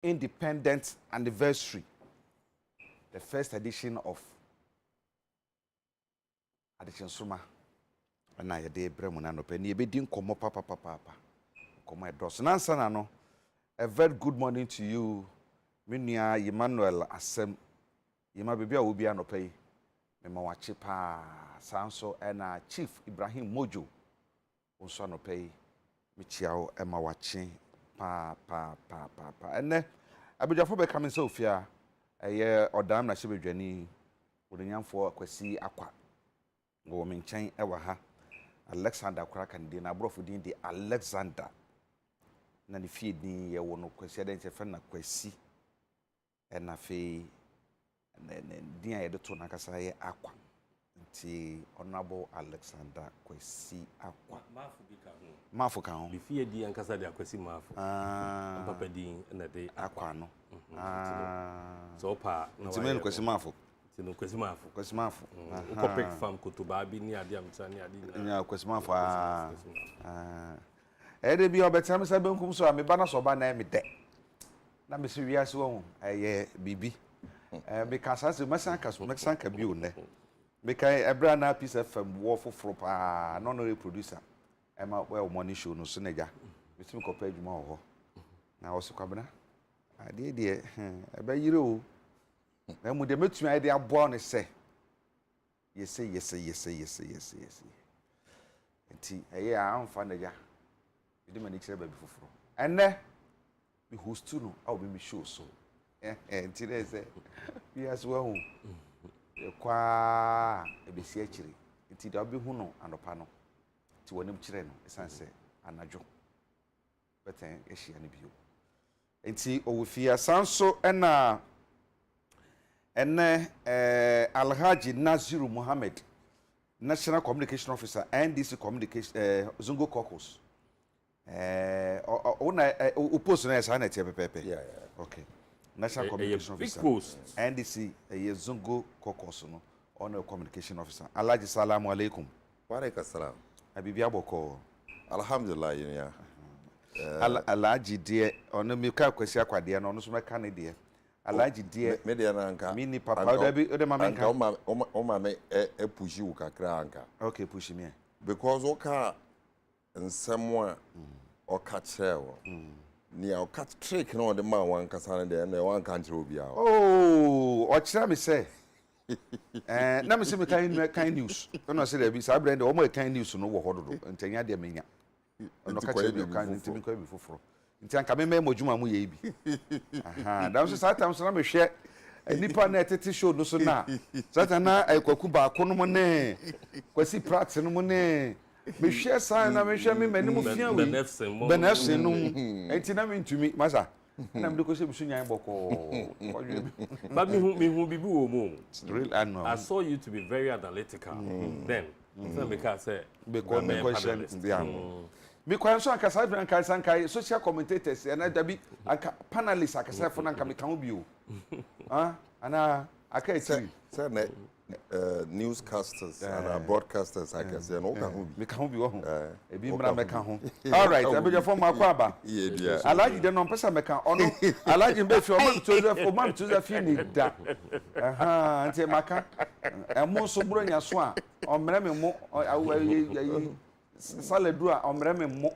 independent anniversary, the first edition of Adekye Nsroma. And I day Bremuna no penny be din komo papa. Komo edos. Nansa na no. A very good morning to you. Minia Emmanuel Asem. Yema baby a obi anopai. Me ma wache pa sanso na Chief Ibrahim Mojo. Onso anopai. Me chiao e ma wache pa. Ene abejafo be come so ofia eye odam na hyebedwani odanyamfo Kwasi Akwa. Go me nchen e wa ha. Alexander Kwarakande na brofo din de Alexander. Na ne fie din ye wo no Kwasi adenche fe na Kwasi. Na fe din a ye de to na kasa ye Akwa. Nti Honorable Alexander Kwasi Akwa. Mafu bi ka ho. Mafu ka ho. Bi fie di ankasa de Kwasi Mafu. Papa din na de Akwa no. So pa na Nti Kwasi Mafu. No Kwasi Mafu. Kwasi Mafu. Corporate farm Kotoba bi ni ade amtani ade na. Ya Kwasi Mafu de bi obetam se benkum so me ba na so ba na me de. Na me se wiase wo eye bibi. Me kasa se mesan ka bi o ne. Me kai ebra na piece FM wo foforo pa no producer. Ema well money show no so naja. Me timi ko pa adwuma ho. Na wo se kwabena. Ade de ebe yire o. Na mu de metumi ai de abo ne se. Yes. Enti eye a amfa naja. Me de mani kire ba bi foforo. Enne me host no a obi me show so. Enti de se. Bi aswa hu. Kwa ebesi akiri. Enti de obi hu no anopa no. Ti wonim kire no esanse anadwo. Beten ehia ne bio. Enti owufia sanso ene Alhaji Naziru Muhammad, National Communication Officer, NDC Communication Zungo Caucus. Post na esa na tie pepepe. Yeah. Okay. National Communication Officer. NDC Zungo Caucus no. On Communication Officer. Alhaji salamu alaikum. Wa alaikum salam. Abibi aboko. Alhamdulillah ya. Alhaji die ono mi ka Kwasi Akwa die no so meka ne die. Alhaji die media na nka mini papa ode mama nka o ma me pushi u kakra nka. Okay, push me. Because o ka nsɛm a o ka kyerɛwo ni o ka trick na o de ma wan kasa ne de na wan kan kyerɛ obi a. Oh, o kyerɛ me say na me say me kind news no say there be sa brand o mo kind news no wo hododo ntanya de menya no ka kyerɛ me kind ntimi ko bi foforo nti anka me modwuma mu ye bi da so sa tam so na me hwɛ nipa na etete show no so na satana aikwaku ba ko no mo ne Kwasi Pratt no mo ne me hwɛ sa na me hwɛ me mani mu fia wi benefsen no enti na me ntumi masa na me de ko se bisu nyan boko but me hu bibi wo mu. I saw you to be very analytical then so me ka say because me question me kwanso anka sa brand kan sankai social commentators and dabi anka panelists akasa fo nanka me kan obi o ana aka eti say na newscasters and broadcasters akasa no kan obi me kan obi wo ho e bi mra me kan ho all right abeja fo ma kwa ba Alhaji de no pesa me kan ono Alhaji be fi o man to fi ni da nti maka emo so bro nya so a o mre me mo Saladua omre me mo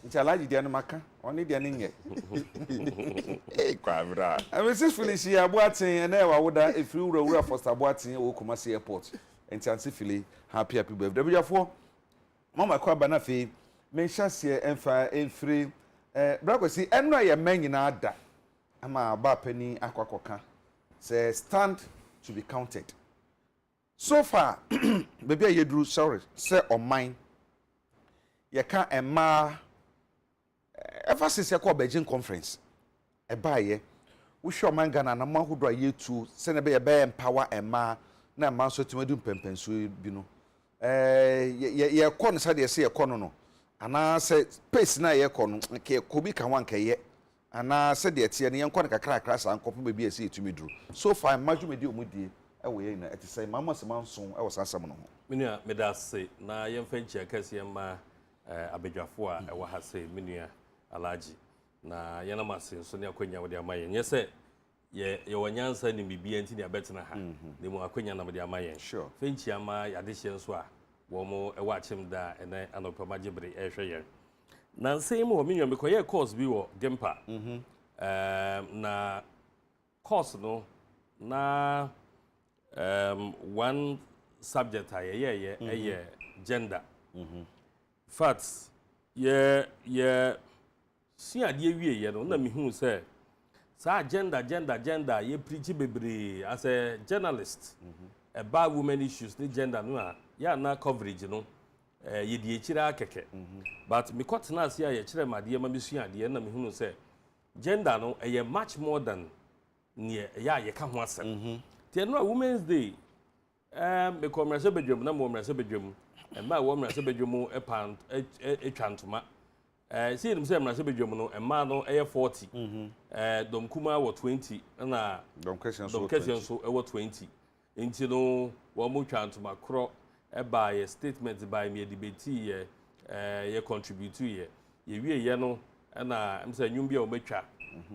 nti Alhaji de no maka oni de ne nye kwabra Mrs. Felicia Boatin na e wa woda efiri wura Foster Boatin wo Kumasi Airport nti anse fili happy birthday bejafo mama kwa ba na fe me hyase emfa efiri Kwasi eno ye manyina ada ama ba pani akwakoka say stand to be counted so far baby ayedru sorry say on mine yeka ema ever since yeko Beijing conference e baaye wo hwe Ghana na mahodo ayetu se ne be empower ema na ema so timadu pempenso bi no ye kɔ no sade se ye kɔ no ana se pace na ye kɔ no ke kobi kan wan kɛye ana se de tie ne ye kɔ no kakra sa nkɔpo be bi ese etumi duru so far majumedi omudie ewo ye na etise mama se manson ewo sasam no ho menua medase na ye mfa nchia kase ma abedwafo a ewo ha se menua Alhaji na yana masin so ne akwanya wode amaye nye se ye wanyansa ni bibia nti ne abetena ha ne mu akwanya na wode amaye sure fenchi ama Adekye nso a wo mo ewa achim da ene anopama gibre ehwe ye na nsem wo menyo mekoye course bi wo Gempa na course no na one subject ye gender facts ye si ade wie ye no na mehu say sa gender ye preach bebre as a journalist about women issues ni gender no a ya na coverage no ye die kira keke but me got na ase ye kire made ma mesu ade na mehu say gender no ye much more than ne ya ye ka ho asem tie no women's day me commerce bedwam na mo commerce bedwam ma wo commerce bedwam etwantoma see them say commerce bedwam no ma no 40 dom kuma wo 20 na dom question so 20 nti no wo mo twantoma kro by a statement by me debate ye contribute ye wie ye no na am say nwum bia o metwa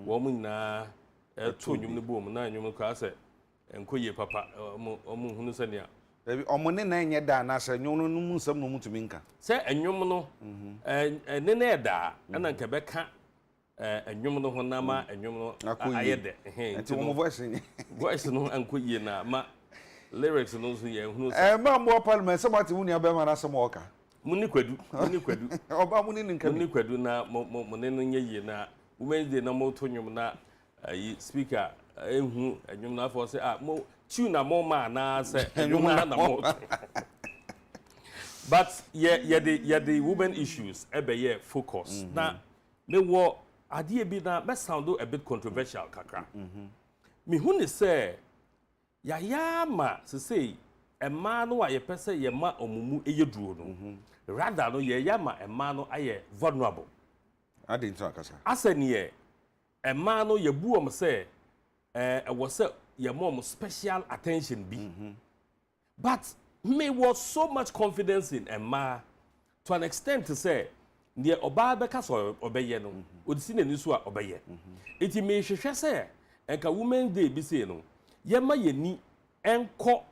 wo mo nyina to nwum no bom na nwum ko ase enkoye papa omo hunu sania ebi omo ne na enye da na se nwum no mu nsam no mutumi nka se enwum no ne na da na nka beka enwum no ho na ma enwum no ayede enti mo voice no ankoye na ma lyrics no so ye hunu se ma mo parliament se mati wuni abema na se mo oka muni kwadu oba muni nka muni kwadu na mo ne no nye na women's day na mo to nwum na speaker ehu enwum na for say mo tune na mo ma na say enwum na mo but the women issues ebe focus na me wo ade bi na me sound a bit controversial kakra me hu ne say ya ma say emma no aye pese ye ma omumu eyeduro no rather no ye ya ma emma no aye vulnerable ade nti akasa asani ye emma no ye buom say was your mom special attention be but me was so much confidence in Emma to an extent to say near oba beka so obeye no odisi na ni so a obeye eti me hwehwe say enka women day bi say no ye ma ye ni enko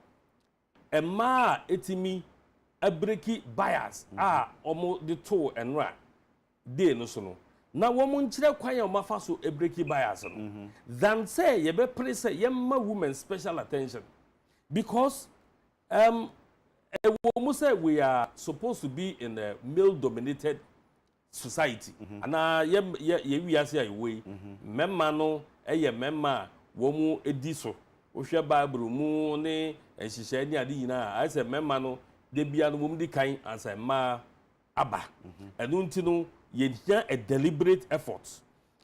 Emma etimi abreki bias omo de to enra day no so no na woman nkyere kwan ya mafa so ebreki bias no than say ye be pray say ye ma women special attention because woman say we are supposed to be in a male dominated society ana ye wi ase ayi we memma no eye memma wo mu edi so wo hwe bible mu ne enhihye ni ade nyina I say memma no de bia no mum di kan ansa ma aba enu ntino ye a deliberate effort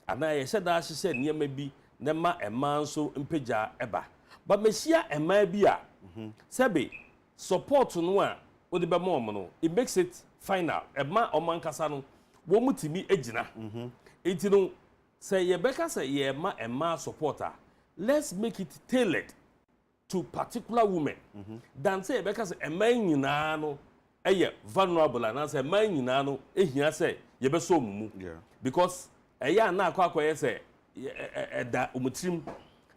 and I said that she said near maybe nema a man so impeja eba but meshia a maybe sebe support no a odi be mom no it makes it final a man o man kasa no wo mutimi ejina enti no say ye beka say ye ma a man supporter let's make it tailored to particular women than say beka say a man nyina no eye vulnerable and say man nyina no ehia say ye be so mumu because eya na akwa say da umutrim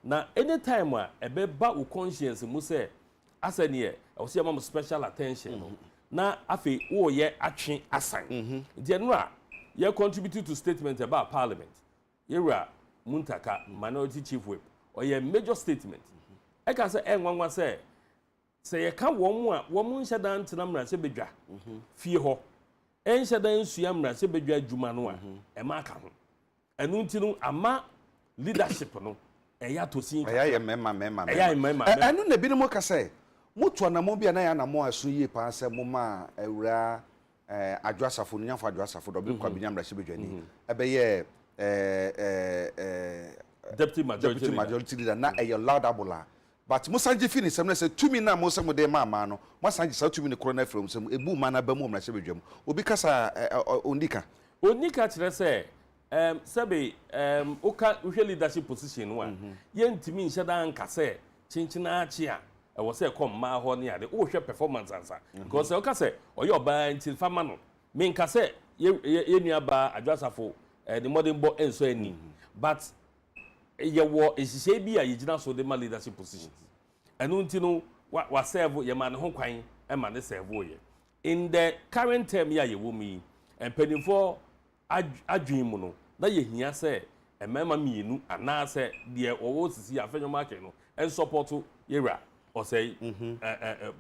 na anytime a be ba u conscience mu say asani e o say am special attention no na afi wo ye atwe asan the no a ye contribute to statement about parliament yera muntaka minority chief whip or ye major statement I can say enwanwa say ye ka wo mu nhyɛ dan tena mra se bedwa fie ho enhyɛ dan nsua mra se bedwa adwuma no a e ma aka ho enu nti no ama leadership no eya tosin eya ye mema enu na bi no mo ka say moto na mo bia na ya na mo aso yie pa se mo ma awura adwasafo no nyafo adwasafo do bi kwa bi nyamra se bedwa ni ebe ye deputy majority leader na e laudable but musanji fini semne se tumi na mo se mo de mama no musanji sa tumi ne corona from sem ebu mana ba mu mra se bedwam obi kasa ondika kire se sebe oka uhwe leadership position no a ye ntimi nhye dan kase chinchina achi a e wo se kom ma ho ne ade wo hwe performance ansa because oka se oye oba nti fama no me nkase ye nuaba adwasafo the modern bo enso ani but ye wo ehihye bi a yegina so de ma leadership positions enu nti no wa serve ye ma ne ho kwan e ma ne serve ye in the current term ya ye wo mi empanimfo adwen mu no na ye hia se emema mienu ana se de owo sisi afenyo market no en support yera or say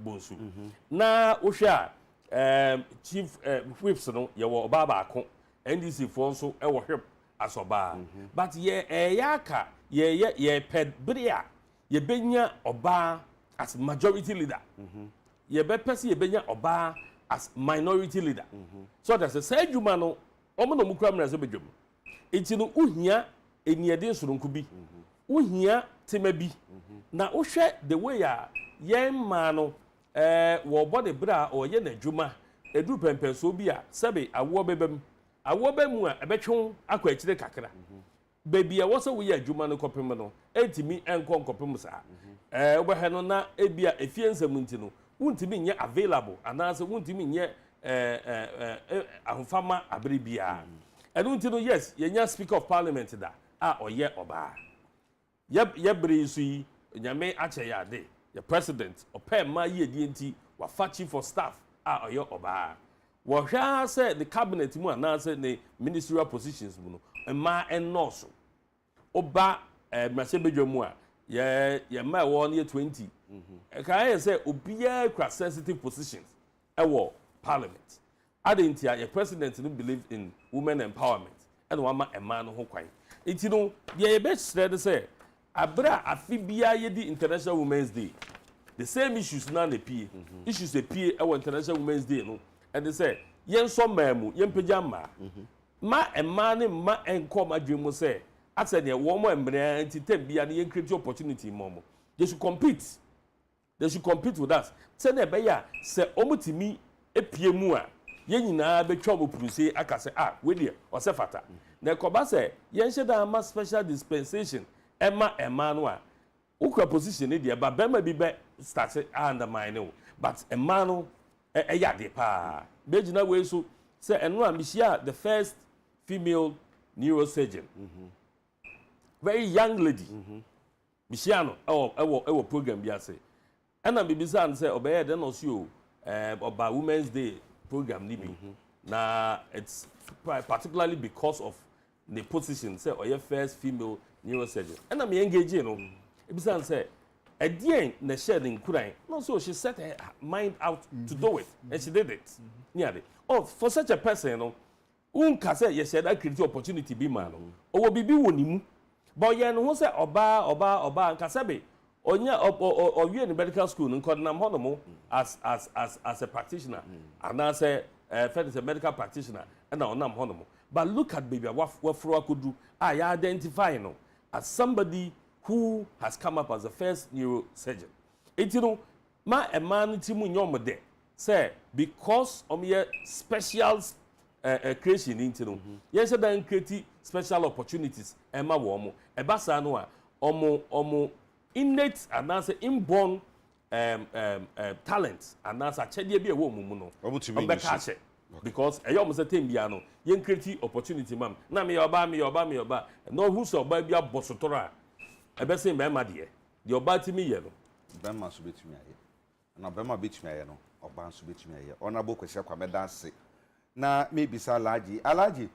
bonsu na wo hwe a chief whips no ye wo oba ba ko NDC fo nso e wo hwep asoba but ye yaka ye pedbria ye benya oba as majority leader ye be pese ye benya oba as minority leader so that's a say juma no omo no mukura mra so bedwam enti no uhia eniede soronko bi uhia tema bi na wohwe the way a yen ma no wo body bra o ye na dwuma edu pempenso bi a sebe awo bebam awo ba mu a ebetwon akwa akire kakra baby a wose wo ye adwuma no kopem no entimi enko nkopem sa obohe no na ebia efie nsam nti no wuntimi nye available anase wuntimi nye ahofama abere bia enu nti no yes yenya speaker of parliament da a oye oba ye bere su yi nyame ache ya de ye president opa ma ye die nti wa fa chief of staff a oye oba wo hwa se the cabinet mu anase the ministerial positions mu no ma enoso oba mase bedwa mu a ye ma wo ne 20 ka ye say obia kwa sensitive positions ewo parliament adentia ye president no believe in women empowerment and wama ema no ho kwan enti no ye be sred say abra afibia ye di international women's day the same issues na the PA issues the PA ewo international women's day no and they say yen so mamu yen pagya ma ema ne ma enko madwemu say asa ne wo mo emre enti tembia ne yen create opportunity momo they should compete with us say na be ya say omutimi epie mu a yen nyina betwa mo pruse aka say we dey o se fata na koba say yen sheda ma special dispensation ema no a ukwa position ne dey ba bema bi be start undermine no but ema no ya de pa bejina we so say eno a mishia the first female neurosurgeon very young lady mishia no ewo program bi ase ana bibisa an say obeye de no so oba women's day program ni bi na it's particularly because of the position say oye first female neurosurgeon ana me engage no ebisa an say Adekye na share in Kuran. No, so she set her mind out to do it, and she did it. Nearly. Oh, for such a person, you know, unka say yes, that create opportunity be man. Or be wonimu. But yen who say oba and kasabe. Onya or you in the medical school and call them honomo as a practitioner. And I say Fed is a medical practitioner and now nam honomo. But look at baby what Froa could do. I identify no as somebody who has come up as the first neurosurgeon. It you know, ma a man timu nyom de say because your special creation into no. Yes, then create special opportunities. Emma womo. Ebasa no a omo innate and answer inborn talent and answer chedie bi e wo mumu no. Obeka because e yom say tem bia no. Yen create opportunity mam. Na me oba. No who so oba bia bosotora. Ebe say mema de oba timi ye no bema so betimi aye na bema betimi aye no oba so betimi aye honorable kwese kwa medanse na maybe say alaji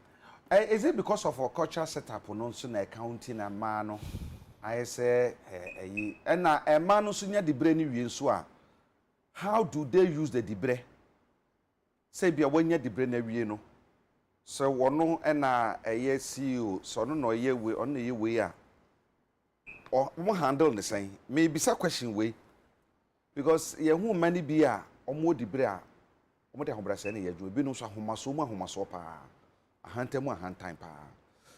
is it because of our cultural setup no so na accounting and man no I say na e man no so nya dibre ni wie so a how do they use the dibre say bia wanya dibre na wie no so wono na eye CEO so no no ye we on ye we a or handle the same maybe some question way because ye hu many be a omo dibre a omo de hobrase na ye dwo bi no so ahomaso pa ahantam ahantan pa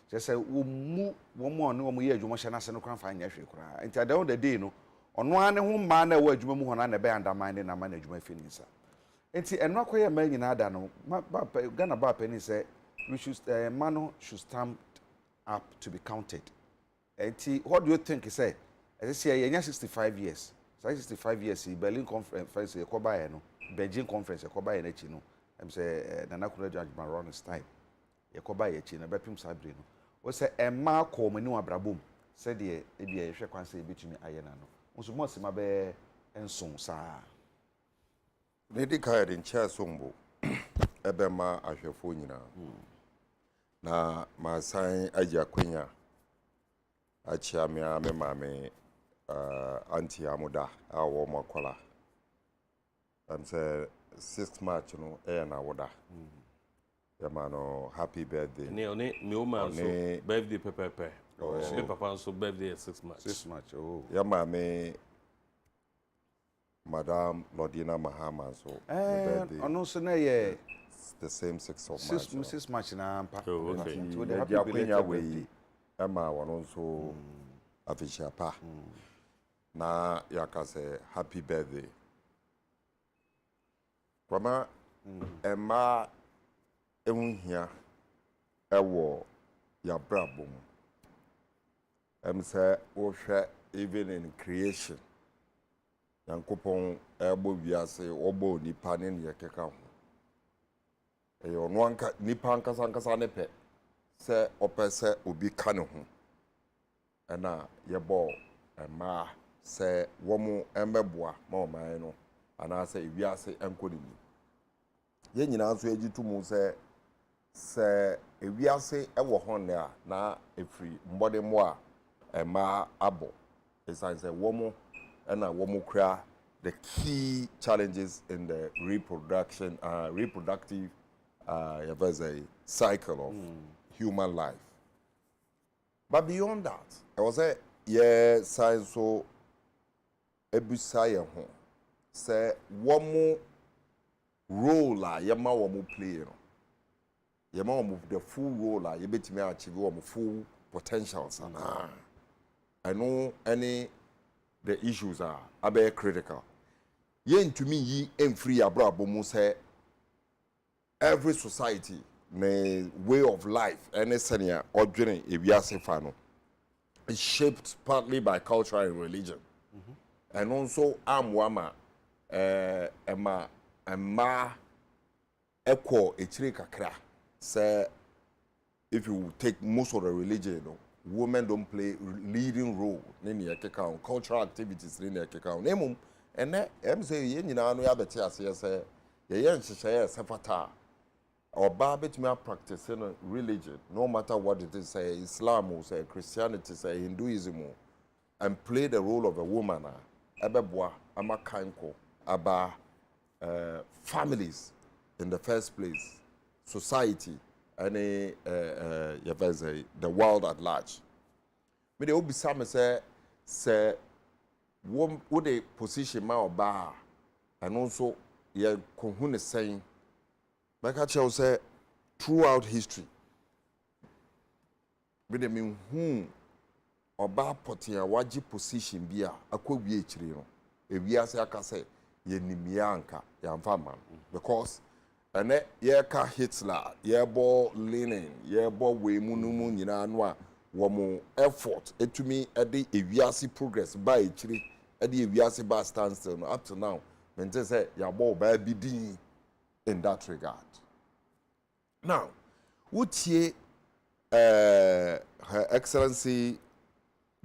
je say wo mu wo mo no wo ye adwuma hye na se no kran fa anya hwe kura enti at the day no ono ane hu ma na wo adwuma mu hona na be undermine na ma na adwuma fi nisa enti eno akoye ma nyina ada no Ghana ba penny say we should mano should stand up to be counted. What do you think he said? As I say, you 65 years. So 65 years, Berlin conference, Beijing conference, I'm say Nana Kura Judge Maron's time. yekoba ye chi na bepim sabre no wo se emma ko mani abrabom se de e bia ye hwe kwan se betumi aye na no nso mo se ma be enson saa ne di ka de nche sombo ebe ma ahwefo nyina na ma san agya kwanya achia me mame anti amuda awo makola am say 6th March no na woda no happy birthday ne me o man so birthday pepepe me papa so birthday 6 March 6 March oh me Madam Lodina Mahama so birthday ono so na ye the same 6th of March 6 March na ampa so the happy birthday we wono so afisha pa na yaka say happy birthday kwama emma ehunhia ewo ya brabom say wo hwe even in creation yankopon ebo wiase obo nipa ne ne yekeka ho eyo no anka nipa ankasa ne pe se opese obi ka ne ho ena yebo emma se womo embeboa ma oman no ana se wiase enkodini ye nyina so egitu mu se ewiase ewo hon na efri mbode mo a emma abo esan se womo ena womo kra the key challenges in the reproductive cycle of human life. But beyond that, I was a science so ebusaya ho say one role yema womo play no yema womo the full role yebetimi achieve womo full potentials I know any the issues are abe critical yen to me yi emfree abrabo mu say every society may way of life any senior odwene ewiase fa no is shaped partly by culture and religion and also amwama emma ekwo echire kakra say if you take most of the religion women don't play leading role in the cultural activities in the account nemum and em say ye nyina no ya beti ase say ye nhyehyeye sefata oba betumi practice religion no matter what it is say Islam or say Christianity say Hinduism and play the role of a woman ebeboa amakanko aba families in the first place society and the world at large. Me de obi sam say wo de position ma oba and also ye kohun saying like I say throughout history me de me hu oba potia waji position bia akwawie ekire no ewiase aka say ye nimia anka ya mfama because and ye ka Hitler ye bo Lenin ye bo we munumu nyina no a wo effort etumi ede ewiase progress by ekire ede ewiase ba stand still no up to now men say ya bo ba bi din in that regard. Now wotie Her Excellency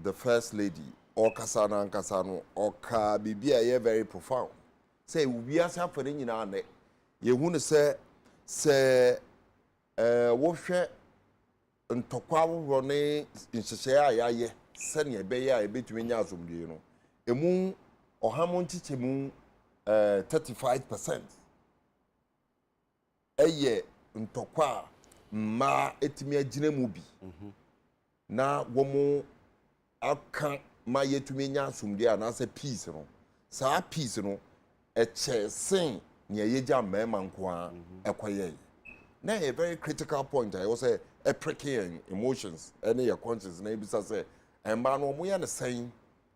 the First Lady Okasana Nkasano Oka bibia ye very profound say wiase afere nyina na ye hu ne se wo hwe ntokwa wo ne nhyehyɛ a yaye se ne ebe ya ebetumi nya asomdue no emu ohamo ntichemu 35% eye ntokwa ma etimi agina mu bi na wo aka ma yetumi nya asomdue na se peace no sa peace no eche sen ne yeja mema nko ekoye na a very critical point I was a pricking emotions any your conscience na bisa say emba no mo ya ne sen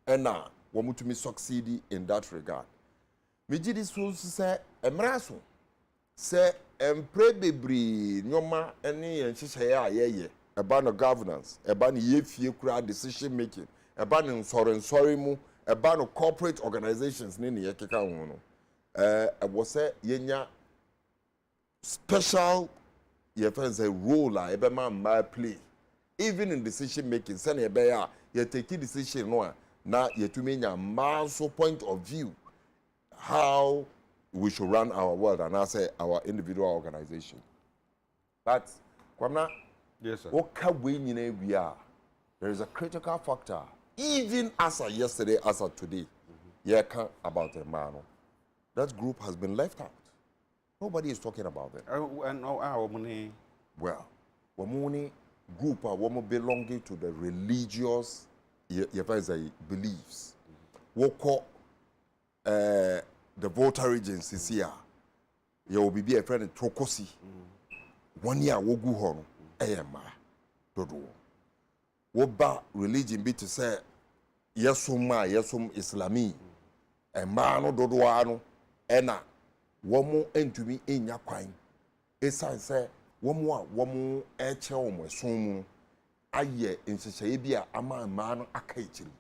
na wo mutumi succeed in that regard me gidi so say emraso say empre bebri nyoma ene ye nhyehyɛ a yeye eba no governance eba no yefie kura decision making eba no nsɔre mu eba no corporate organizations ne ne yekeka ho no was yenya special your friends a role ebe man play even in decision making send ebe ya you take decision no na you to me nya point of view how we should run our world and I say our individual organization. But Kwamna, yes sir, what can we there is a critical factor even as of yesterday as of today. Yeah, about a man. That group has been left out. Nobody is talking about them. And our money. Well, Wamuni group are belonging to the religious beliefs. What call the voter agencies here. You will be a friend in Trokosi. 1 year wo gu ho no eyema dodo. Wo ba religion be to say yesum Islami. E ma no dodo ano ena womo entumi enya kwan esan se womo eche womo eson mu aye nhyehyeye bia ama ma no aka ichiri.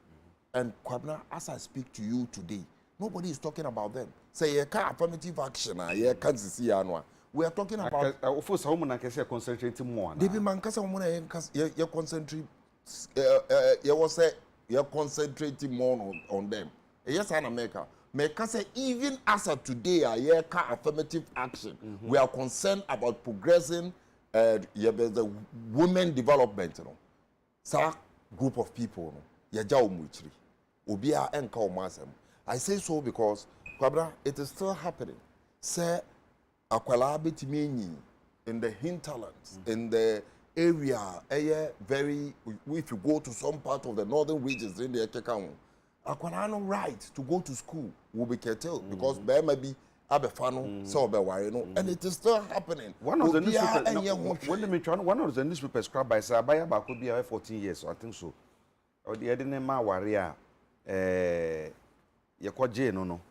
And Kwabna, as I speak to you today, nobody is talking about them. Say ye ka affirmative action ye can see anwa. We are talking about of course woman can say concentrate more. Debi man kasa woman ye concentrate ye was say you concentrating more on them. Yes, in America. Make say even as of today, a affirmative action, we are concerned about progressing the women development. You know, so group of people, I say so because it is still happening. Say akwala betimi in the hinterlands, in the area, very. If you go to some part of the northern regions in the Ekekang, akwala no right to go to school will be curtailed because there may be abefano so be worry no, and it is still happening. One of the newspapers, one of the newspapers scrapped by Sabaya could be 14 years, so I think so. Or the Edenema warrior, Yakwaje no.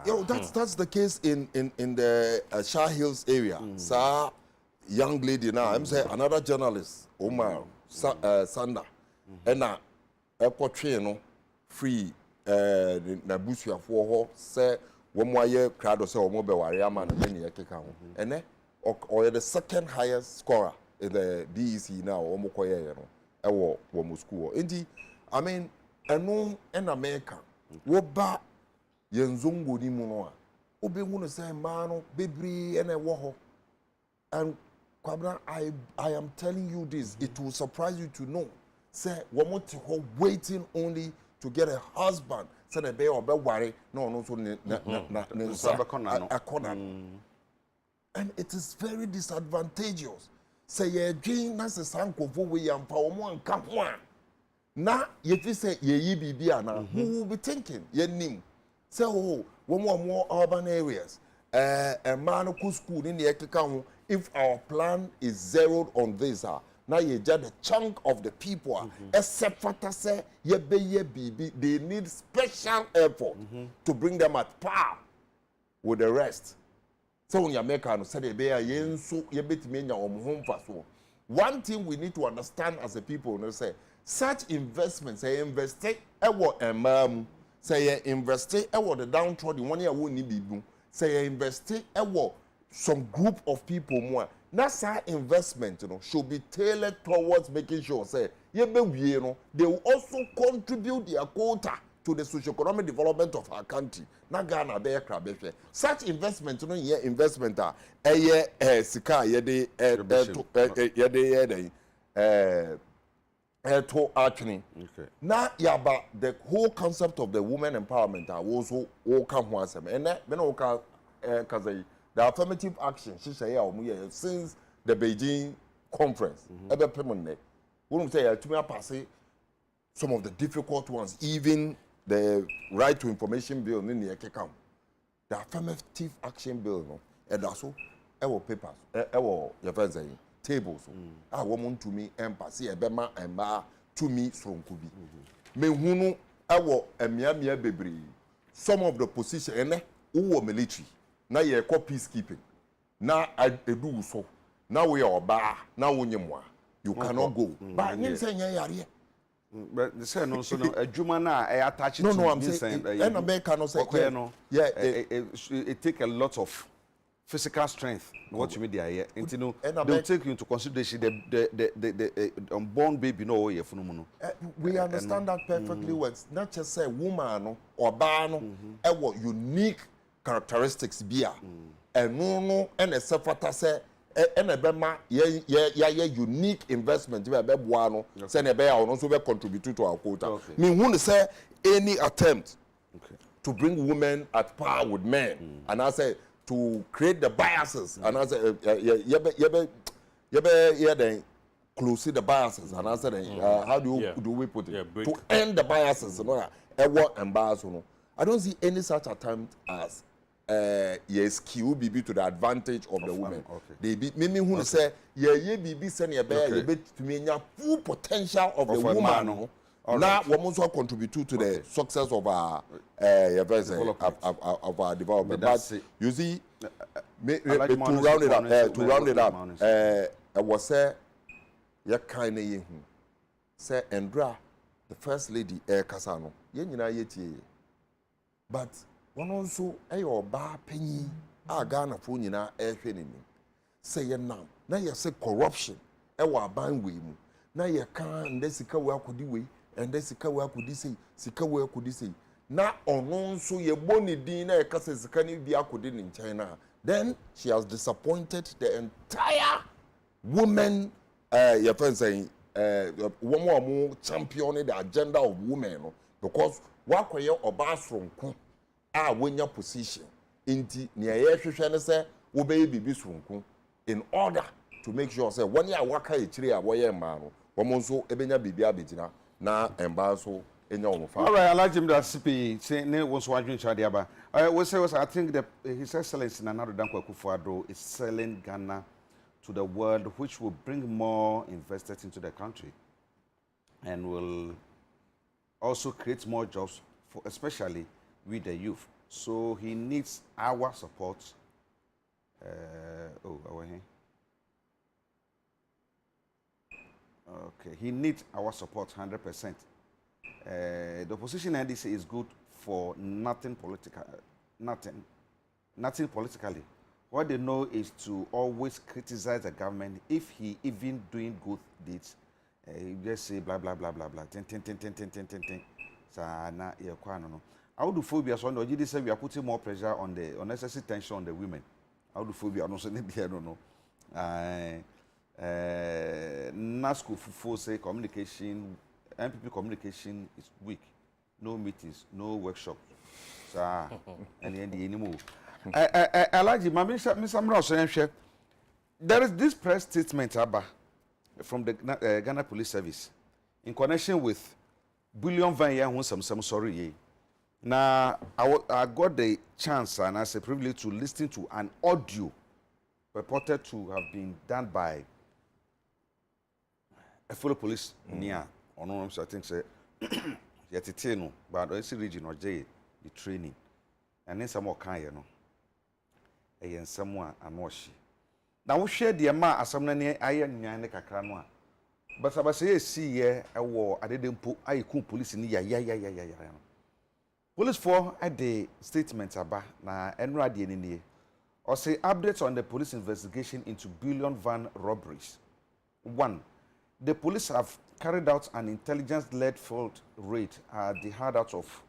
Yo, that's the case in the Shah Hills area. Sa young lady now, I'm saying another journalist, Omar Sanda, and now airport no free na busu afo say one more year crowd say omo be warrior man and then keka ho. And or the second highest scorer in the DEC now omo koye no e wo school. Enti I mean eno in America wo ba yenzongo ni mu no a obi hu no say ma no bebre ene wo ho. And Kwabna, I am telling you this, it will surprise you to know say womo ti ho waiting only to get a husband say the be obe ware no so and it is very disadvantageous say ye dream na se sankofo we yampa omo anka ho a na ye fi say ye yi bibia na who will be thinking ye nim say oh more urban areas a man who school in the ekeka ho. If our plan is zeroed on this now you just the chunk of the people except for say ye be ye bibi, they need special effort to bring them at par with the rest. So when you make an say they be yenso ye betimi nya home so. One thing we need to understand as a people, you know, say such investments say invest ewo say invest ewo the downtrodden one year won't need say invest ewo some group of people more. NASA investment, you know, should be tailored towards making sure, say, they will also contribute their quota to the socio-economic development of our country. Na Ghana be crabbe. Such investment, you know, investment sika to actually. Okay. Now, the whole concept of the women empowerment also all come once, and that when the affirmative action, she say, since the Beijing conference, ever permanent. We don't say to me, pass some of the difficult ones, even the right to information bill in the account. The affirmative action bill, no, and also our papers, our tables. I want to me embassy, a bema and bar to me from Kubi. Me hunu, our emia bebre. Some of the position, who military. Now you are peacekeeping. Now I do so. Now we are bar. Now we you cannot go. But you say but the say no so no adwuma na attach it no I'm saying and America no say it take a lot of physical strength. What you mean there? You know, And they'll take into consideration the unborn baby. No, we understand that perfectly well. Not just say woman or ban or unique characteristics beer. And no, and a sefata say. And a bema unique investment we be buano send a bear also be contribute to our quota. Me want to say any attempt to bring women at par with men and I say to create the biases and I say then close the biases and I say how do we put it to end the biases and bias. I don't see any such attempt as yes, Q BB to the advantage of the women. They be me who say BB send your bear you bet to me full potential of the woman. Now women also contribute to the success of our of our development. But you see, to round it up, I was say ya kind of say Andra, the first lady Kasano, but one also a ba penny a Ghana for nyina ehwe say ye now na ye say corruption ban we mu na ye kan nde sika we akodi we and sika we akodi say sika we akodi say na ono nso ye boni din na ye kasa sika ni bi akodi ni China. Then she has disappointed the entire women your friend saying woman championing the agenda of women because wakoye oba sronko when your position inti near ye hwehwe ne se wo be bibi sunku in order to make sure say when ya waka e chire a wo ye ma no wo mo nso ebenya bibi abegina na emba so enya wo fa. All right, I like him that CP say ne wo so adwen chade aba. We say I think that His Excellency Nana Dankwa Akufo-Addo is selling Ghana to the world, which will bring more investors into the country and will also create more jobs for especially with the youth. So he needs our support. Our here. Okay, he needs our support 100%. The opposition NDC is good for nothing political, nothing politically. What they know is to always criticize the government if he even doing good deeds. You just say blah blah blah blah blah. How do phobia so no say we are putting more pressure on the unnecessary tension on the women. How do phobia no say I don't know. NASCO Fufo say communication, MPP communication is weak. No meetings, no workshops. So and the anymore. I like Mr. There is this press statement from the Ghana Police Service in connection with Billion Van Year some sorry. Now, I got the chance and as a privilege to listen to an audio reported to have been done by a fellow police near, or no, I think, say, Yatitino, but it's region or J, the training. And then some more kind, and someone and wash. Now, we share the amount as some near iron yannick a cranwa. But I say, see, a war, I didn't put I could police in yeah. Police for at the statement about na enradi in or say updates on the police investigation into Billion Van robberies. 1. The police have carried out an intelligence-led field raid at the hideout of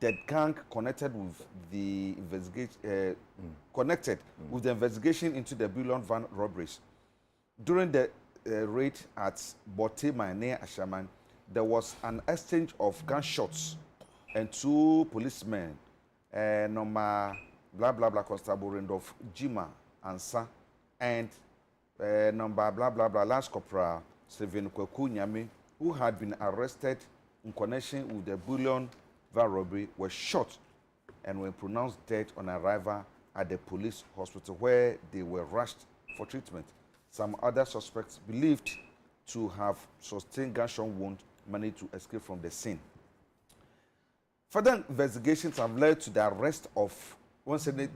the gang connected with the investigation into the Billion Van robberies. During the raid at Botima near Ashaman, there was an exchange of gunshots and 2 policemen, Noma blah blah blah Constable Randolph Jima Ansa, and number blah blah blah Lance Corporal Steven Kweku Nyame, who had been arrested in connection with the Billion Van robbery, were shot and were pronounced dead on arrival at the police hospital where they were rushed for treatment. Some other suspects believed to have sustained gunshot wounds managed to escape from the scene. Further investigations have led to the arrest of,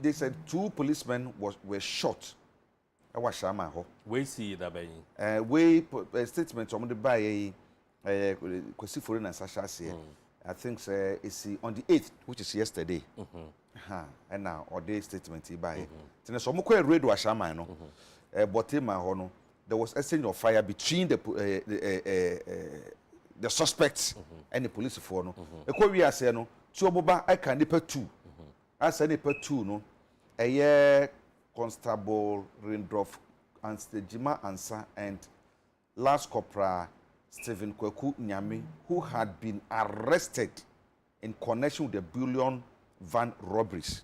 they said 2 policemen were shot. We see that by we statement on the by Kwesi Foreign and Sasha say I think it's on the 8th, which is yesterday. And now or day statement by. So so mo ko radio ashaman no. But in my honor, there was exchange of fire between the suspects and the police for no. E ko wi ase no, ti oboba I can nipa 2. As nipa 2 no, Constable Rindolph and Stejima Ansa and Last Corporal Stephen Kweku Nyame, who had been arrested in connection with the bullion van robberies.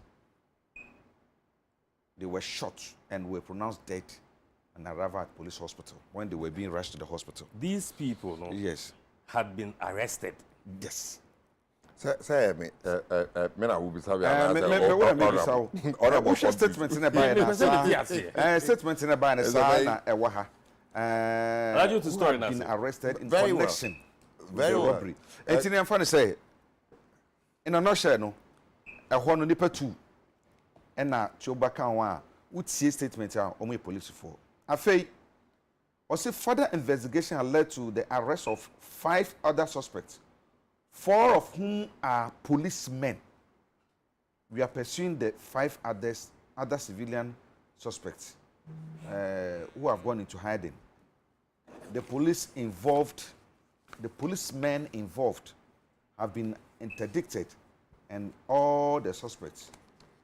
They were shot and were pronounced dead and arrived at police hospital when they were being rushed to the hospital. These people, no, Yes. had been arrested. Yes. Say me na wo bisa me statement in the by statement in the by na e wa ha. To story been arrested in very connection very with the robbery. Enti na mfa say in a nutshell no e ho no nipa 2 e na choba kan wa utie statement a omo police for. Afei also further investigation led to the arrest of 5 other suspects, 4 of whom are policemen. We are pursuing the 5 other civilian suspects who have gone into hiding. The policemen involved have been interdicted, and all the suspects.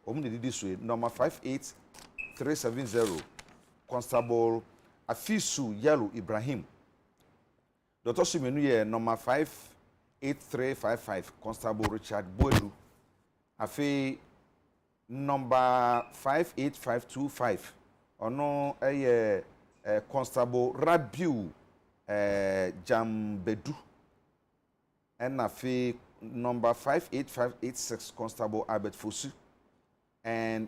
Only this way, number 58370, Constable Afisu Yellow Ibrahim. Dr. Sumenuye, number 58355, Constable Richard Boelu. Afi number 58525, ono Constable Rabiu Jambedu. And afi number 58586, Constable Albert Fusu. And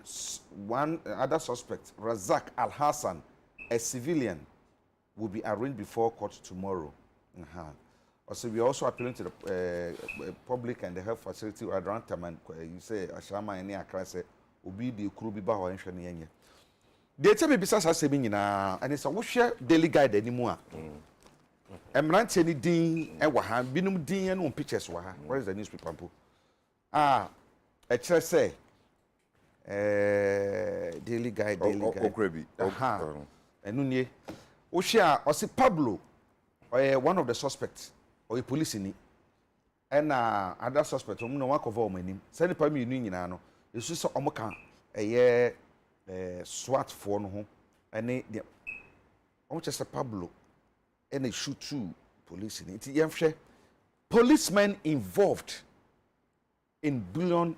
one other suspect, Razak Al Hassan, a civilian, will be arraigned before court tomorrow. Also, we are also appealing to the public and the health facility around Taman. You say, Ashama and Accra say, Obi the Krubi Baho and Shani. They tell me besides us saying, and it's a wish daily guide anymore. I'm not any ding, and what have been ding and pictures. Where is the newspaper? A church say, daily guide. And Nunye, Oshia, or see Pablo, one of the suspects. Or a police in it, and other suspect, no one of all my name. Send it by me, Nino. It's just a mocha, a year SWAT for no home, and they just a Pablo, and they shoot 2 police in it. Policemen involved in bullion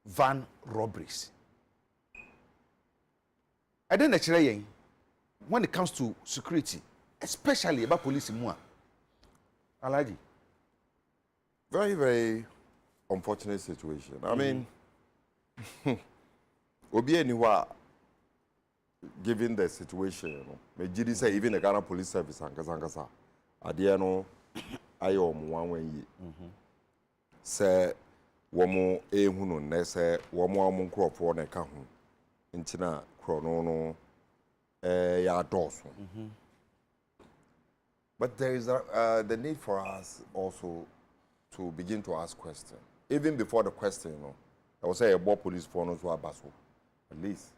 van robberies. I don't actually, when it comes to security, especially about police in Mua. Alaji. Very, very unfortunate situation. I mean, Obi anywhere, given the situation, me say even the Ghana Police Service and Kazangasa, Adiano, Ayom one way. Say, Womo Ehuno, Nesse, Womo crop for the Kahu, Intina, Chrono, ya dos. But there is the need for us also to begin to ask questions. Even before the question, I would say about police for us who are basso. At least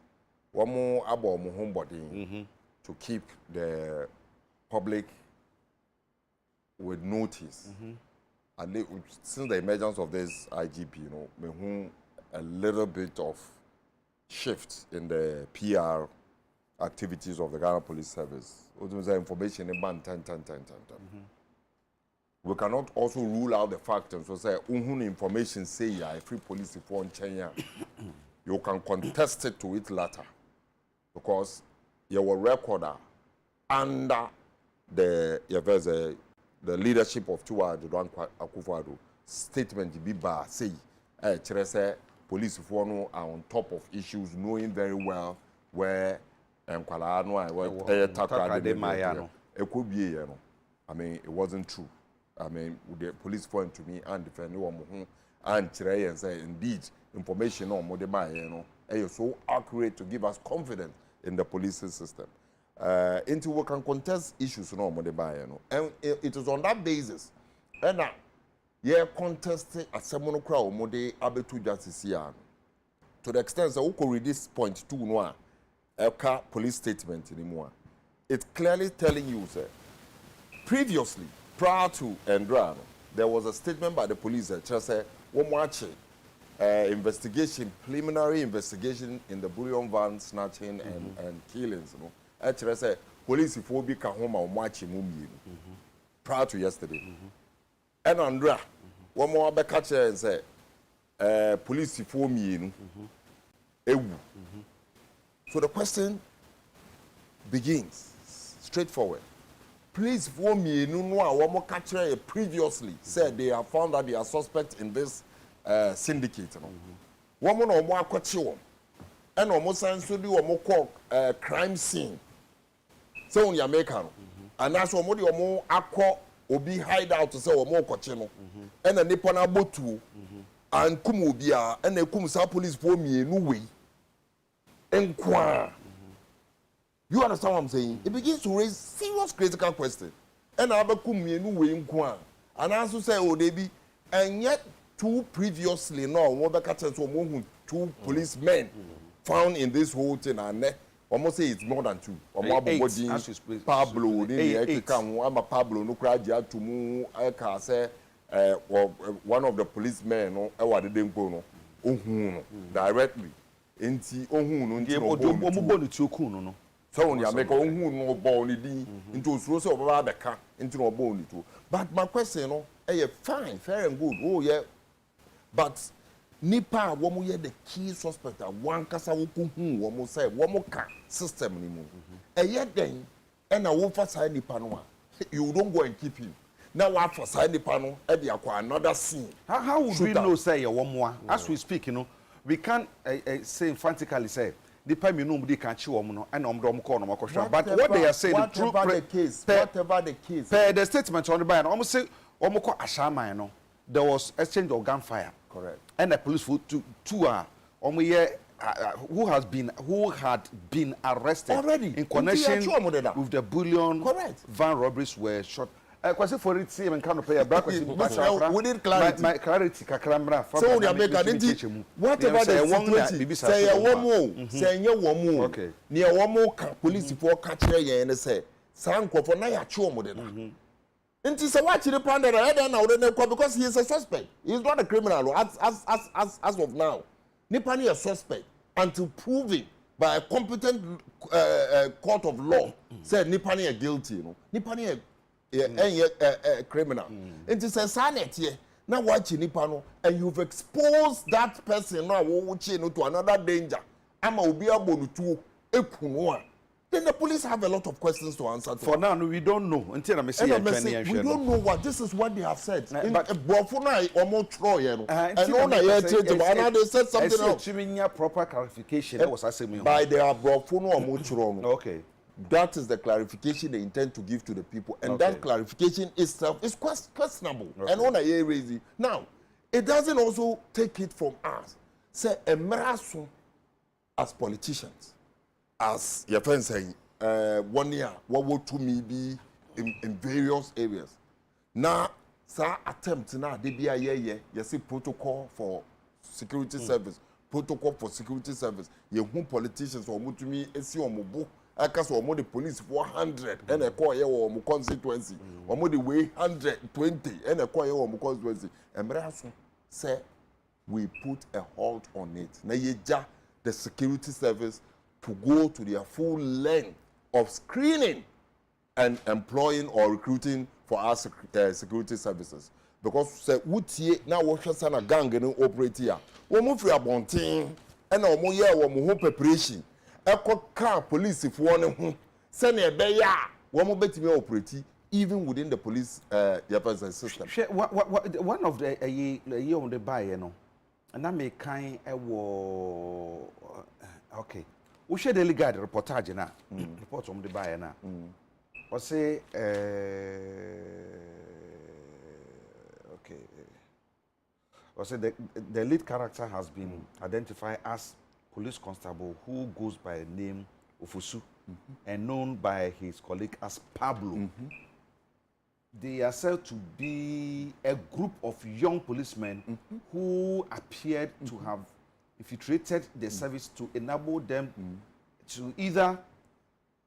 one more about my homebody to keep the public with notice. And since the emergence of this IGP, a little bit of shift in the PR activities of the Ghana Police Service. Information in 10. We cannot also rule out the fact and so say, information say a free police for Kenya. You can contest it to it later. Because your recorder under the leadership of Tuwa Akufo-Addo statement be bar say police for no are on top of issues, knowing very well where I mean, it wasn't true. I mean, the police point to me and defend and say indeed information on Modema, is so accurate to give us confidence in the policing system. Until we can contest issues no Modema, and it is on that basis. And yeah contest asemono kra omode abetu justice here to the extent that we could read this point 2 no a police statement anymore. It's clearly telling you sir previously prior to Endrano there was a statement by the police that just said one watch investigation preliminary investigation in the bullion van snatching and killings you know actually say police if we can home and watch him prior to yesterday and Andra one more back catcher and say police for me so the question begins straightforward. Police for me no one more catcher previously said they have found that they are suspect in this syndicate one more no more kwachi and almost so do one more crime scene so on Jamaica and that's one more akọ obi hide out to say one more kwachi no and a nipa na botu and kum obi a and a kum sa police for me no way enkwa. You understand what I'm saying? It begins to raise serious critical questions. And I become me no way enkwa and also say oh they be and yet two previously no one back at so two policemen found in this whole thing and almost say it's more than two Pablo I'm a Pablo no cry to mu I say one of the policemen no directly enti no so on ya make no ball ni into osuro say oba beka into no ball ni to but my question no fine fair and good oh yeah but nipa wo mo ye the key suspect one kasa wo ko hu wo mo say wo mo ka system ni mu den na wo fa say nipa no you don't go and keep him now what for say nipa no dey akwa another scene how would we know say wo mo as we speak you know we can't say emphatically say the pay me no be can chi wo no and omdo call no makosha but what they are saying the true whatever the case the statement on the buy no say omko ashaman no there was exchange of gunfire correct and the police two are who had been arrested already in connection with the bullion van robberies were shot. Kwasi for it see can pay a back we need clarity my clarity kakramra so we make an whatever the situation say a woman say nye woman okay near woman police for catch here and say sanko for na ya chu omo de na nti say what the plan there and now because he is a suspect he is not a criminal as of now nipa ni a suspect until proven by a competent court of law said nipa ni guilty no nipa ni criminal. It is a sanity. Now watch nipa no and you've exposed that person now to another danger. Ama obi abonu tu ekunwa. Then the police have a lot of questions to answer to. For now, we don't know. Until I say we don't know what this is what they have said. But Brofuna almost Troy and they said something else. Proper clarification. That was asking me. By their Brofuna almost wrong. Okay. That is the clarification they intend to give to the people, and that clarification itself is questionable. And on a raising now, it doesn't also take it from us. Say emeraso as politicians, as your friend saying, 1 year, what would to me be in various areas. Now, sir, attempt now they be a year, you see protocol for security service, protocol for security service. You whom politicians or to me, see on book. Akas omo the police 400 and a call here or constituency omo the way 120 and a call here or constituency embraso say we put a halt on it na yeja the security service to go to their full length of screening and employing or recruiting for our security services because say wutie na wo hwesa na gang no operate here omo free abonten and omo here omo ho preparation Echo car police if one send a beya, one more betting operate even within the police system. One of the year on the buy, you know, and I may kind okay. We share the legal reportage now. Report on the buyer now. Or say okay. Or say the lead character has been identified as police constable who goes by the name Ofosu and known by his colleague as Pablo. they are said to be a group of young policemen who appeared to have infiltrated the service to enable them to either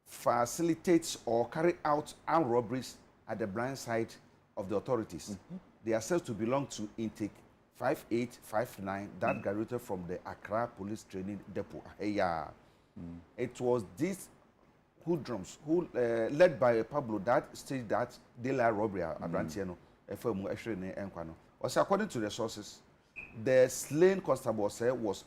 facilitate or carry out armed robberies at the blind side of the authorities. They are said to belong to intake 5859 that graduated from the Accra Police Training Depot. It was these hoodlums who led by Pablo that staged that daylight robbery at Abrantiano. According to the sources, the slain constable was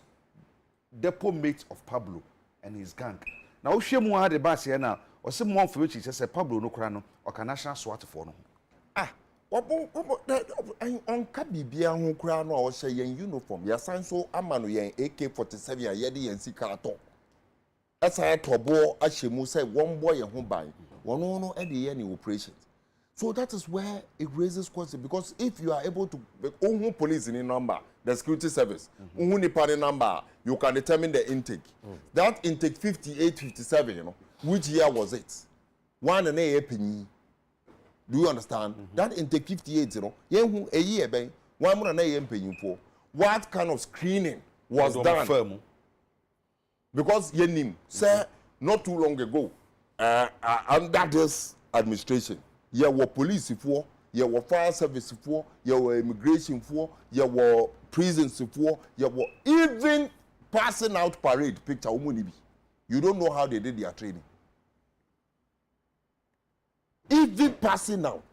depot mate of Pablo and his gang. Now, Shemu had the bus here now, or some one for which he says Pablo no crano or national SWAT for no. On Kabibia who crown or say yen uniform, ya sign so amano yen AK-47 ya yedi yen sikato. As I tobo Ashemu said one boy and home by one no any operations. So that is where it raises questions, because if you are able to own police in a number, the security service, number, you can determine the intake. That intake 58, 57, you know, which year was it? One and a penny. Do you understand? That intake 58, you know, a year, bang, 1 and a penny for. What kind of screening was done? Because Yenim said not too long ago, under this administration, there were police for, there were fire service for, there were immigration for, there were prisons for, there were even passing out parade picture. You don't know how they did their training. Even passing out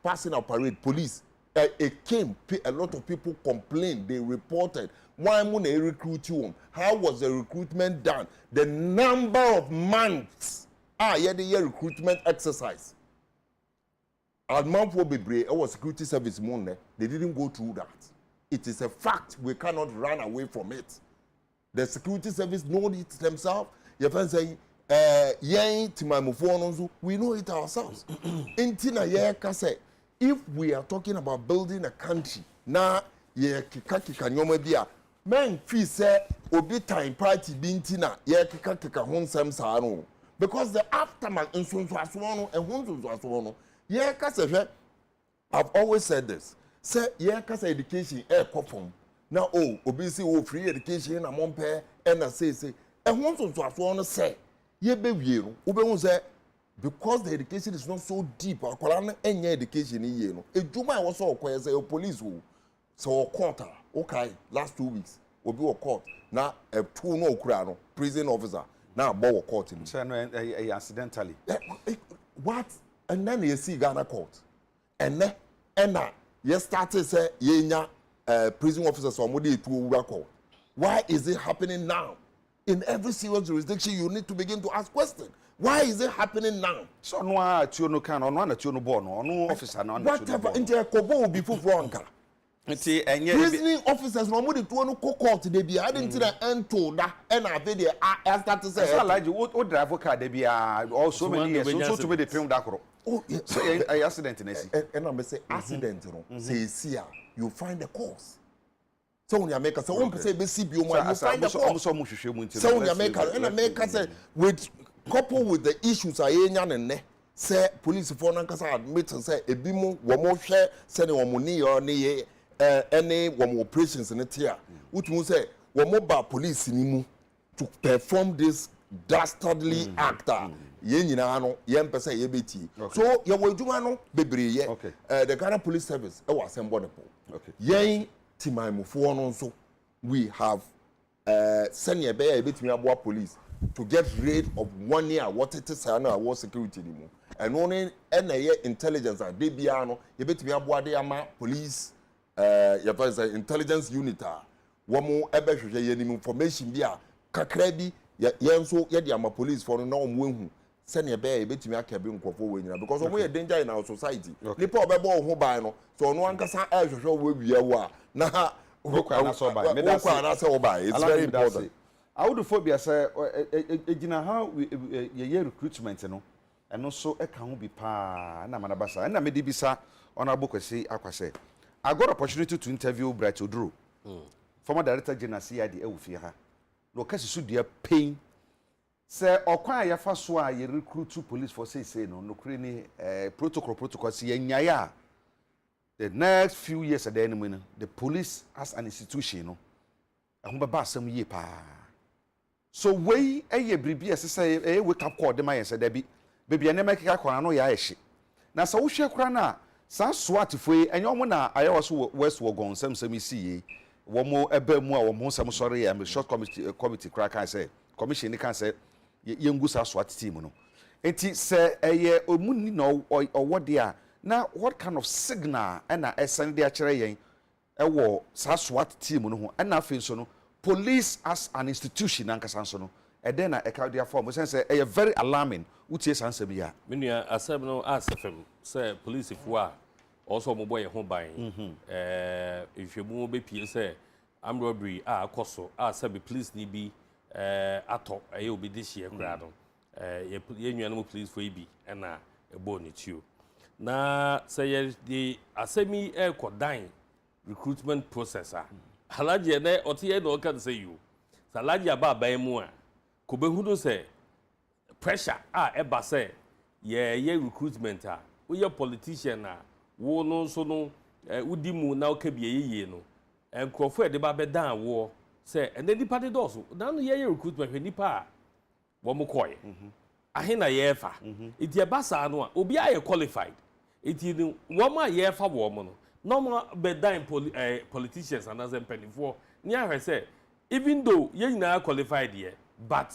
parade, police, it came, a lot of people complained, they reported, why would they recruit you? How was the recruitment done? The number of months, the recruitment exercise. Admanfo Bebre, our security service money, they didn't go through that. It is a fact. We cannot run away from it. The security service know it themselves. You can say, we know it ourselves. If we are talking about building a country, now, men feel say, obi time party bintina, because the aftermath in Nsroma and Nsroma. Yeah, I've always said this. Say, yeah, education, now, obviously, free education, and I'm on pair, and I say, and once or twice, say, yeah, baby, say, because the education is not so deep, I call any education in you. A Juma was so quiet, say, a police who, so a quarter, okay, last 2 weeks, will be a court. Now, a 2 no crown, prison officer, now, bow court in. Accidentally. What? And then you see Ghana court. And then, you started say, prison officers or Modi to record. Why is it happening now? In every serious jurisdiction, you need to begin to ask questions. Why is it happening now? So, no, no can, or no, no born, or no officer, no, whatever, into a kobo before Franca. Prison officers no Modi to no court, they be adding to the end to that, and I video, I start to say, like you would drive a car, they be also many years, so to be the film Dakoro. Oh, yeah. So, I accident in it. And I'm say accident, say, see, you find the cause. So when you make us, so one say, you find the cause. So when you make us, and I make us with couple with the issues I and say police for Nankasa admit and say, a bimo, one more share, sending one money or any one operations in it here. Which will say, one more police in to perform this dastardly actor. So you will do no bebre the Ghana Police Service was assembled. Yen Timaimu for so we have sent a bear between our police to get rid of 1 year what it is our security and only intelligence at Debiano, you bet me a police intelligence unit. One more information via Kakrebi, Yanso, Yadiama police for no send a bear between a cabin because we are danger in our society. Nipo bebo who buy no, so no one can say show where we are. Nah, it's very important. I would phobia say, how ye recruitment, you know, and also a can be pa, and I'm an abassa, and I made bisa on our book. I got opportunity to interview Bright Odru, former director general CID Eufia. No case should be a pain. Sir, or quite a fast why you recruit 2 police for say no, no crane protocol see nyaya the next few years at the end, the police as an institution, no, and we some year pa. So way a bribi as say a wake up call the my said Debbie, baby, I never make a corner ya she. Now so we share crana, some swat free, and your mona I also west will go on some see. One more a bit more or more some sorry, I'm a short committee crack. I say, commission, they can say, young goose swat team. No, and it say a year or moon no or what they are. Now, what kind of signal and I send the actually a war, SWAT team, and nothing so no police as an institution, Uncle Sansono, and then I account their form, sense a very alarming, which is answer me. Many are several ask them, say police if we are also mobile home buying. If you move be say, I'm robbery, coso, sabi police need be ato, I will be this year, Gradon. You police for be and a bonnet you. Na say the asemi air dying recruitment processor. Halaji ne otie no can say you. Salaji aba ba mu a ko be hu do say pressure eba say ye recruitment a we politician a wo no so no udi mu na o ka bi ye no enkrofo e de ba be dan wo say and the party does na no ye recruitment hwe nipa a wo mo koye ahina ye fa iti eba sa no a obi a ye qualified iti no wo ma ye fa wo mo no normal bedan politicians and as penifo near say even though ye na qualified here but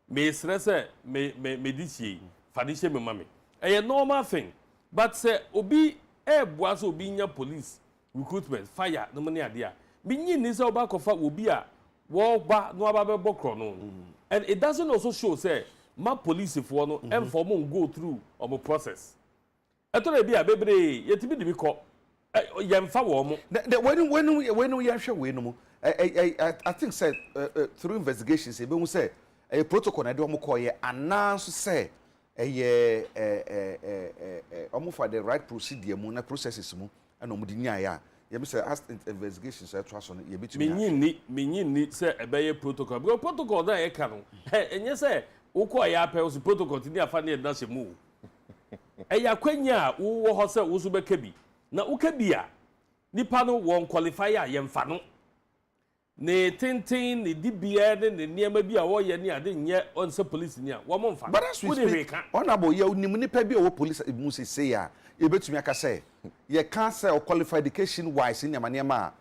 me stress me this year fadishe me mame a normal thing but say obi boas obi nya police recruitment fire no money ade me nyi ni say oba kofa obi a wo ba no aba be bokro no and it doesn't also show say ma police for no inform go through our process eto be a bebre yetimi de bi ko yemfa wo mo when we are sure we no I think said through investigations e be say a protocol na de o mo call ye announce say almost for the right procedure mu na processes mu and omo di nya ya ye be say as investigations e to so no ye betumi me nyi say e be ye protocol because protocol da e ka no enye say wo call ya pe so protocol ti ni afa na e na se mu ya kwanya wo ho say wo so be ka bi na uka bia nipa no won qualify a yemfa no ne tintin ne dibia ne niema bia wo ye ne ade nye on say police ni a wo mo mfa wo de hweka honorable ye onim nipa bia wo police mu say ya e betumi aka say ye can say o qualified education wise ni niema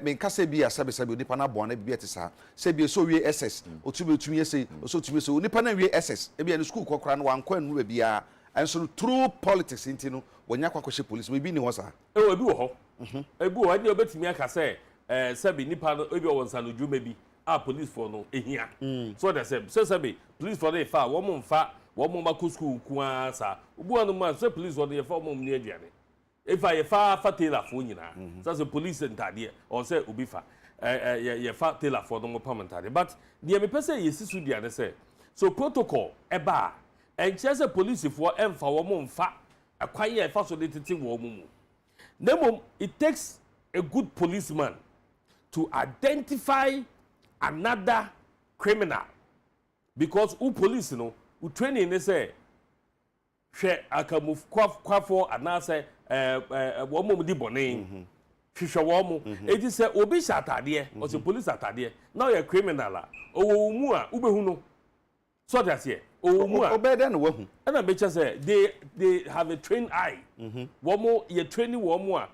me nka say bia sabe nipa na bo na bia te sa say bia so wie ss otumi ye say so tumi so nipa na wie ss e bia ne school kokora no wan kwa nu bia and so through politics into no when you kwakoshe police we be ni hosa e bi wo ho e bi wo ade obetimi aka say sabi nipa no e bi wo nsa no dwuma bi police for no ehia so that say police for the fa wo mo mfa wo mo mako school ku asa obu anu ma say police for the fa mo ni aduane e fa ye fa tailor for nyina so say police ntade or say obi fa ye fa tailor for no mo pamantade but the me pese ye sisu duane say so protocol e ba and chese police for emfa wo mo mfa akwaye e fa so de tete wo mo mu it takes a good policeman to identify another criminal because who police no who training they say hwe akamuf kwafo anase wo mo di bone hwehwe wo mo it is say obi shatade o say police atade now you criminal a owo mu a ubehu no so that's here obeda no wahu and I bet you say they have a trained eye one more you training one more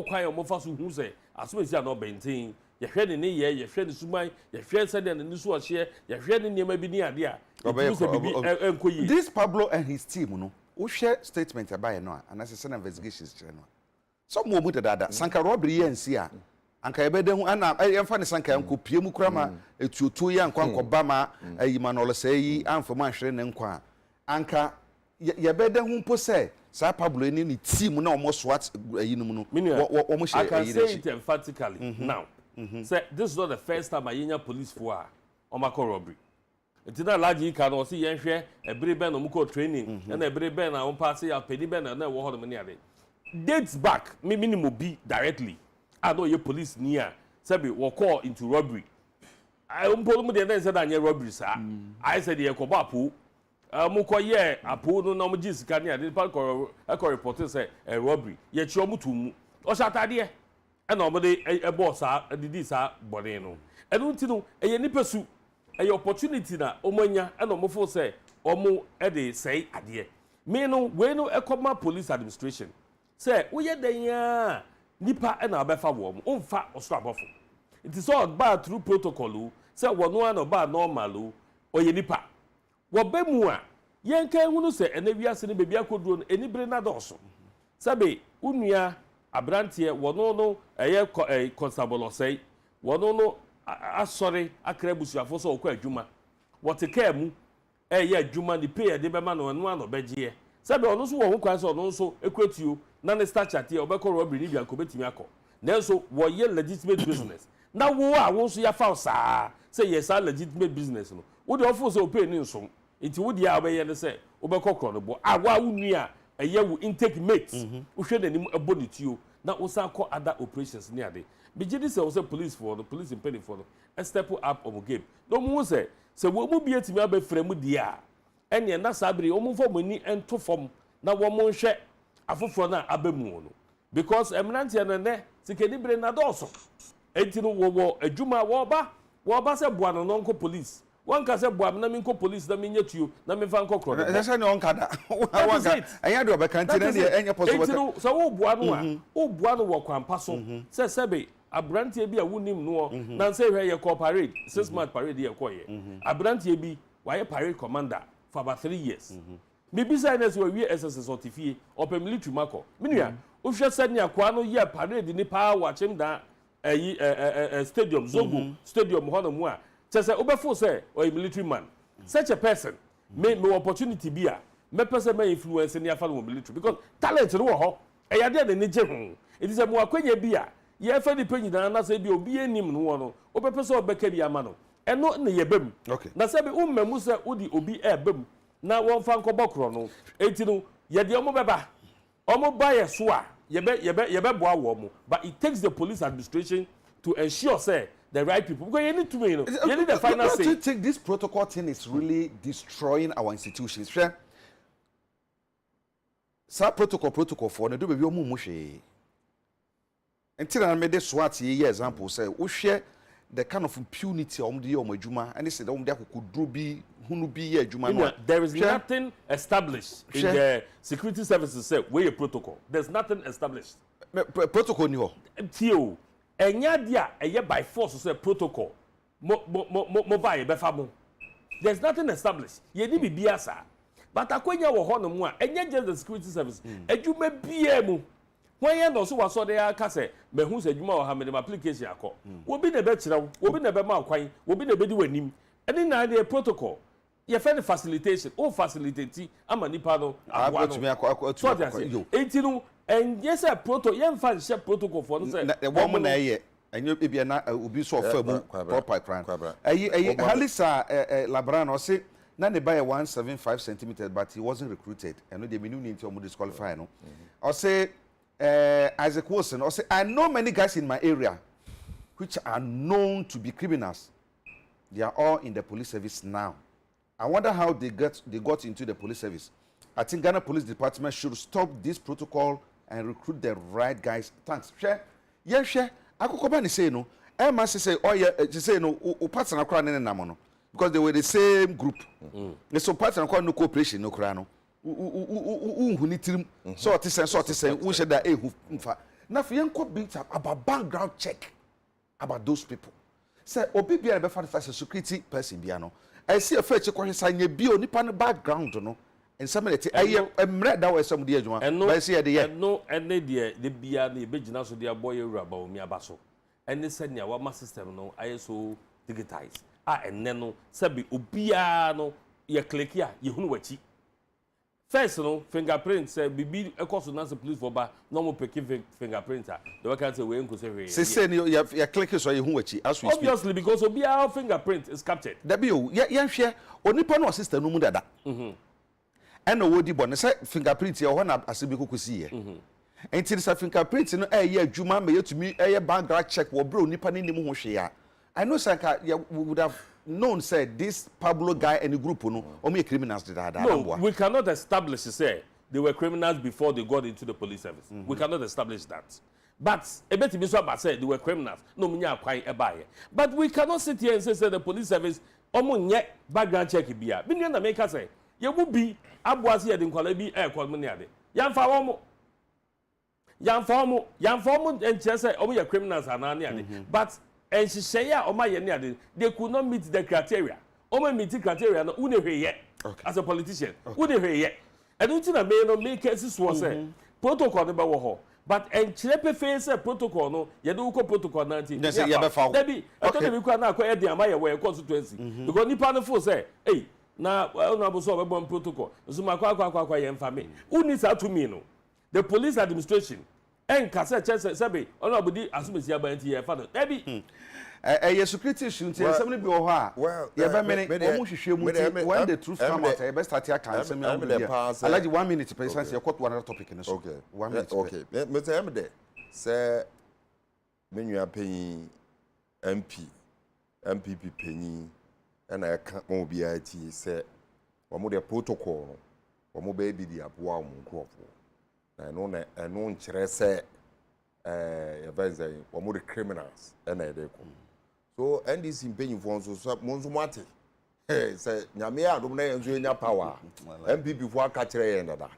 kwan mo fa so hu say aso esi na obentin ye hwe ne ye hwe ne suman ye hwe sade ne nisu o hye ye hwe ne niema bi ni ade a enkoyi this Pablo and his team no wo hwe statement about no and as an investigations channel no some mo mu dada sanka robbery ye nsi a anka ebede hu ana yemfa ne sanka yanko pie mu kurama etuotu ya nkwa nkoba ma ayima no lesayi amfo ma hwere ne nkwa anka yebede hu mpo se sa Pablo ni team na omo swat ayinum no omo hye I can say it emphatically now say this is not the first time ayenya police for omako robbery it na large ka no see yen hwe ebere ben no mko training na ebere ben na on pass ya pedi ben na wo ho no me ade dates back me minimum be directly I know your police near sabi we call into robbery I umpo de den say that robbery sir I said ye ko ba po mo ko ye apo no na mo ji sika ne ade pa ko report say robbery ye chi omo tu mu Oshatade and nobody a boss did sa body no. And untino a nipesu a opportunity na omonya and omofo say omo e say adie. Me no we no ekoma police administration. Say we ye den ya nipa e na abefa wo mo umfa osoro abofo. It is all bad through protocol. Say wono an oba normal oye nipa. Wo be mu a yenka hunu say ena wiase ne bebia koduro no enibre na doso. Sabe unua abrantie wono no eye constable say wono no asori akrabusuafo so okwa adwuma. Wote ka mu eye adwuma ni pay de be ma no anu an obegye. Sabe ono so wo ho kwan so ono so ekwetuo na ne stature tie obekọ robbery ni bia ko betimi akọ. Nanso wo ye legitimate business. Na wo a wo so ya fa saa say yes a legitimate business no. Wo de ofo so pay ni nso. Nti wo dia obeye ne say obekọ kro no bo. A wa unua eye wo intake mates. Wo hwe nanim abonituo na wo sa akọ other operations ni ade. Bigidi say wo say police for the police in penny for no. Step up on game. No mo say wo mu bi etimi abefra mu dia. Ene na sabiri wo mu fo mani ento fom na wo mo hwe afoforo na abamu no. Because eminantia no ne sikeni bre na doso. Enti no wo adwuma wo ba se boa no nko police. One ka se boa na mi nko police na mi nyetuo na mi fa nko kro. Ese ne on kada. Wanka enya do be kan ti na de enya possible. Enti no so wo boa no a, wo boa no wo kwampa so. Se sebe abrantie bi a wunim no na se hwe ye ko parade 6-month parade ye ko ye. Abrantie bi wa ye parade commander for about 3 years. Maybe sign we SSS certificate or military mako. Minua, o hwe said ni akwa no ye parade ni pa watching da stadium Zogo stadium hono mu a. Say obefo say or a military man. Such a person may opportunity be a me person may influence ni afa no military because talent no ho. E ya de ni je ho. It is a mo akwanya bi a ye fa ni panyi na say bi obi enim no no. Obepɛ so obeka bi ama no. Eno na ye bam. Na say bi ummamu say odi obi e bam. Na won fa nkobokro no enti no ye de omo beba omo ba ye so a ye be boa wo mo but it takes the police administration to ensure say the right people because you need to you need the final say. Do you think this protocol thing is really destroying our institutions? Sure. Sa protocol for no do be omo mu hwe enti na me de swat ye example say wo hwe the kind of impunity omo de omo adwuma and say omo de akokoduro bi there is nothing established in the security services say where a protocol. There's nothing established. Protocol ni ho. Tio, enya dia eye by force say protocol. Mo ba ye befa mo. There's nothing established. Ye ni bibia sa. But akwenya wo ho no mu a enya just the security service. Adwuma bia mu. When ye no so waso dey aka say me hu say adwuma wo ha me application akọ. Obi na be kire wo, obi na be ma kwan, obi na be di wanim. Eni na dey protocol. You find the facilitation, all facilitating. I'm a nipano. I got to me. Eighteen, and yes, a proto. You find share protocol for the woman. And you be an be so firm. Proper crime. Halisa Labrano say, none they buy a 175 centimeters, but he wasn't recruited. And they be new into disqualify. No, or say Isaac Wilson. Or say I know many guys in my area, which are known to be criminals. They are all in the police service now. I wonder how they got into the police service. I think Ghana Police Department should stop this protocol and recruit the right guys. Thanks. Share. Yeah, share. I could come and say no. I must say, oh yeah, you say no. Partner crowd in Namono because they were the same group. So partner crowd no cooperation no crano. Who need to sort this and who should that who. Now for young court beat up about background check about those people. Say Obibia be for security person biano. I see a fetch kwa sanye bio nipa no background no and some let emre da we some dey adwuma but see dey no ene dey de bia na be gina so dey boy ewura ba omi abaso ene se nia wa ma system no aye so digitized ene no se be obia no ye click ya ye hunu wachi first no fingerprint say bibi ekoso na police for ba no mo pick fingerprinter the worker say we nko say say no you click so ye hunu wachi as we speak obviously because obia fingerprint is captured that be o ye hwe onipa no system no mu dada and no wodi bon say fingerprint ye ho na asebi kokosi ye enti say fingerprint no ye adwuma me yetumi ye background check wo bro onipa ni nim ho hwe ya I know sir we would have known said this Pablo guy and the group no criminals no, we cannot establish say they were criminals before they got into the police service. We cannot establish that. But ebeti bi so aba say they were criminals. No munya akwan ebaye. But we cannot sit here and say the police service omo nye background check bia. Me nua na make say ye mu bi aboase ye de nkwala bi e call me ne ade. Yamfa womo enche say omo ye criminals ana ne ade. But enhyehyɛ a omo ye ne ade, they could not meet the criteria. Omo meet the criteria no une hweye as a politician. Une hweye. And unti na me no make cases was say protocol no be wo ho. But enkyere pefe say protocol no ye do ko protocol 19. Yes, ye be fa. Debi eto de bi kwa na akwa e de amaye we constituency. Because nipa no fo say, hey, na una aboso be bon protocol. So makwa ye mfa me. Uni sa to me no. The police administration enka say sebe ona obodi asumesi abanti ye fa no. Debi a security issue nti asem no bi wo ho a ye be mene omo hwehwe mu ti when the truth come out e be start ya kan asem ya alaji 1 minute per sense ye quote another topic in so okay 1 minute okay me say am there say menua panyi MPP panyi na e ka mo bia ti say omo de protocol no omo be bi di aboa omo nkrofo na eno nkyere say ye ben say omo the criminals na e dey come. So NDC mpanyinfo so monzo mate say nyame adom na yenzo enya power MPP fo aka kire yen dada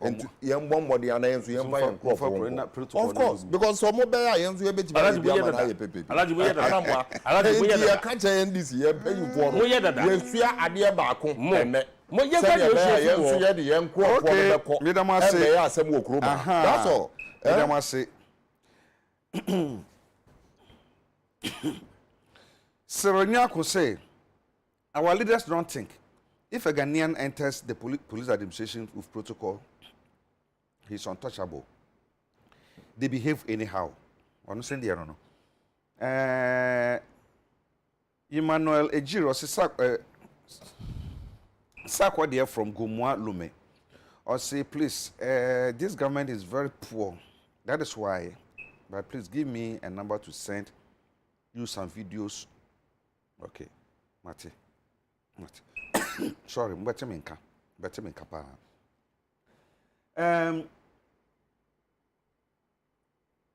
enti yen bombode ana yenzo yen buy of course because some be ya yenzo ye beti ba bia na ye pepe alaji bo ye dada alaji bo ye dada aka kire NDC ye mpanyinfo mo ye dada ye sua ade ba ko ene mo ye kwa yenzo ye de yen ko ko be ko me da ma say ya asem okuro ba that's all me da ma say Seronyako say, our leaders don't think if a Ghanaian enters the police administration with protocol, he's untouchable. They behave anyhow. Understand the no. Emmanuel Ejiro Sakwa there from Gomwa Lume. Or say, please, this government is very poor. That is why. But please give me a number to send you some videos. Okay, Mate. Sorry, better me pa.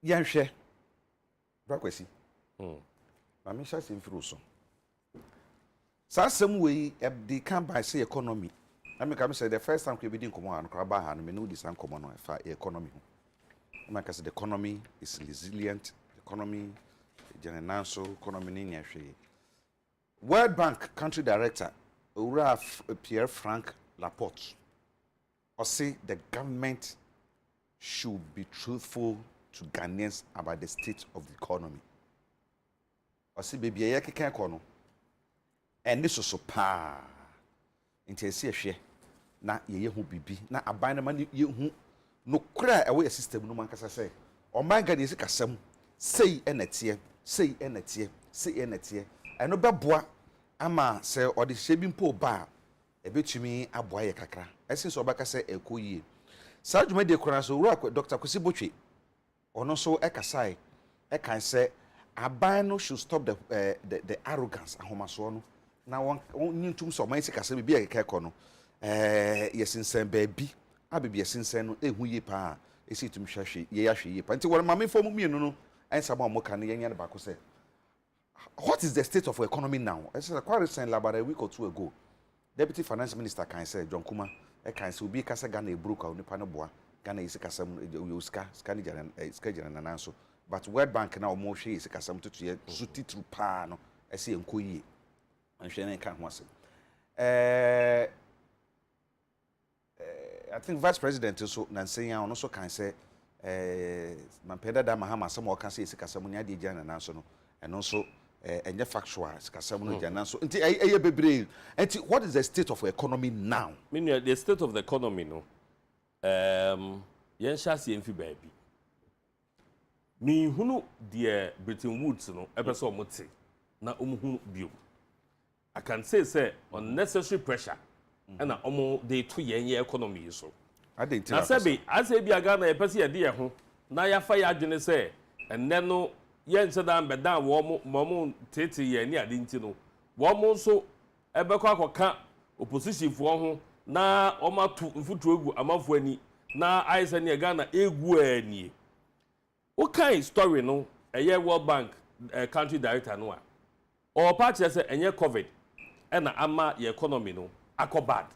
Yanhwe. Brakwesi. Ma me sha sim firo so. Sa sem we they can by say economy. I mean say the first time we be din komo an kraba ha no me no di san komo no fa economy. I mean say the economy is resilient, the economy general economy ni nhwe. World Bank country director Pierre Frank Laporte say the government should be truthful to Ghanaians about the state of the economy. Say baby ye keka kono eni so pa nti ese ehwe na ye hu bibi na aban na ma ye hu no kra e we system no man kasa say o man ga dey sikasam sei enetie sei enetie sei enetie eno beboa ama se odi hye mpo ba ebetumi aboa ye kakra ese so obaka se ekoyie sa dwuma de kora so wura Dr. Kwesi Botwe ono so ekasai e kan se aban no should stop the arrogance ahomaso no na won nyintum so man sikasam bi e keka no yesinsen ba bi abebi yesinsen no ehu ye pa esi tum hwehwe ye yahwe ye pa nti won mame fo mu mienu no ensa ma mo kan ye nya ne ba ko se what is the state of our economy now? I said quite recently, about a week or two ago, Deputy Finance Minister can say John Kuma, I can say be Casa Ghana broker on the Panoboa, Ghana is a casam, schedule and answer. But World Bank now more she is a casam to suit through pano, I see Nkoyi, and Shannon can't once. I think Vice President also Nancy also can say, Mampeda Mahama, some more can say it's a casamunia di Jan and answer, and also. And factual kasam no jana so nti eye bebre nti what is the state of economy now mean the state of the economy no yen sha se enfi baabi mi hunu the Bretton Woods no ebeso omote na omuhunu bio I can say unnecessary pressure and omo dey to yen economy so na say bi aga na epese ye de ye ho na ya fa ya adwene say enne no yen se dan be dan wo mo tete ye ni ade nti no wo mo nso ebekọ akoka opposition fo ho na o ma tu mfutu egu amafo ani na aisa ne Ghana egu ani what kind story no a year World Bank country director no or part say enye COVID and ama your economy no akọ bad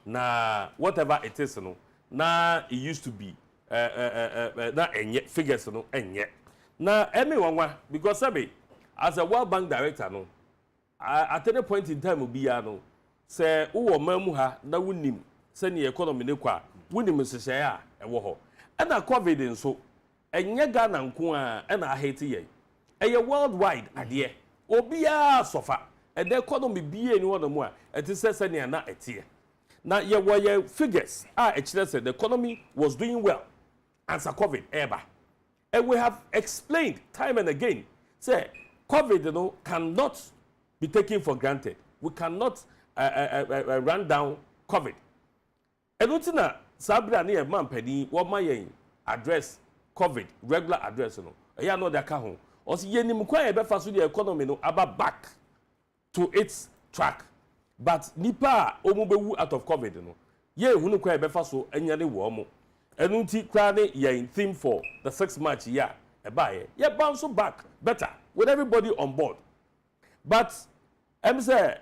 na whatever it is no na it used to be na enye figures no enye na everyone because sabi as a World Bank director no at any point in time obiya no say wo mamu ha na wonim say the economy ne kwa wonim sese a ewo ho and na COVID nso enye Ghana nko a na hate ye eye worldwide ade obiya sofa and the economy be any one more it is say na etie na ye were figures actually said the economy was doing well answer COVID ever and we have explained time and again say COVID cannot be taken for granted. We cannot run down COVID. And what's na sabra ni man pedi what my address COVID regular address no. Ya no da ka ho. O si yenim kwa e be fa so the economy no about back to its track. But nipa omo bewu out of COVID no. Ye hunu kwa e be fa so anya ne wo mo. Enu nti kra ne yen theme for the 6th March year e ba ye bounce back better with everybody on board. But I'm say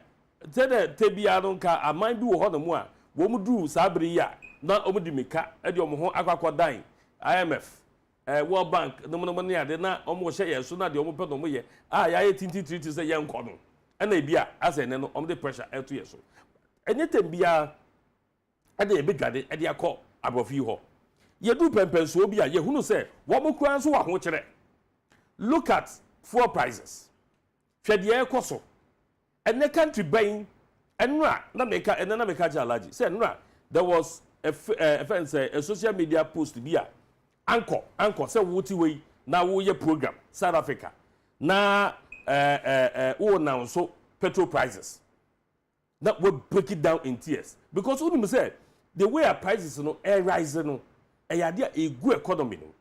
tebia no nka aman bi wo ho no mu a wo mu duru sabri ya na omu di meka e de omu ho akwakodan IMF World Bank no mo ne ade na omu hye ye so na de omu pe no mo ye ya ye tinti treaty say ye nko no e na bia ase ne no omu de pressure e to ye so anytime bia e de be gade e de akọ abrofi ho ye du pempenso bia ye hunu say wo mo kura so wa ho kire. Look at fuel prices. Fede ekoso. And the country buying and na make alaji. Say there was a social media post here. Anchor say wuti way na wo ye program South Africa. Na now so petrol prices. That will break it down in tears. Because what say the way our prices air rising no a good economy no.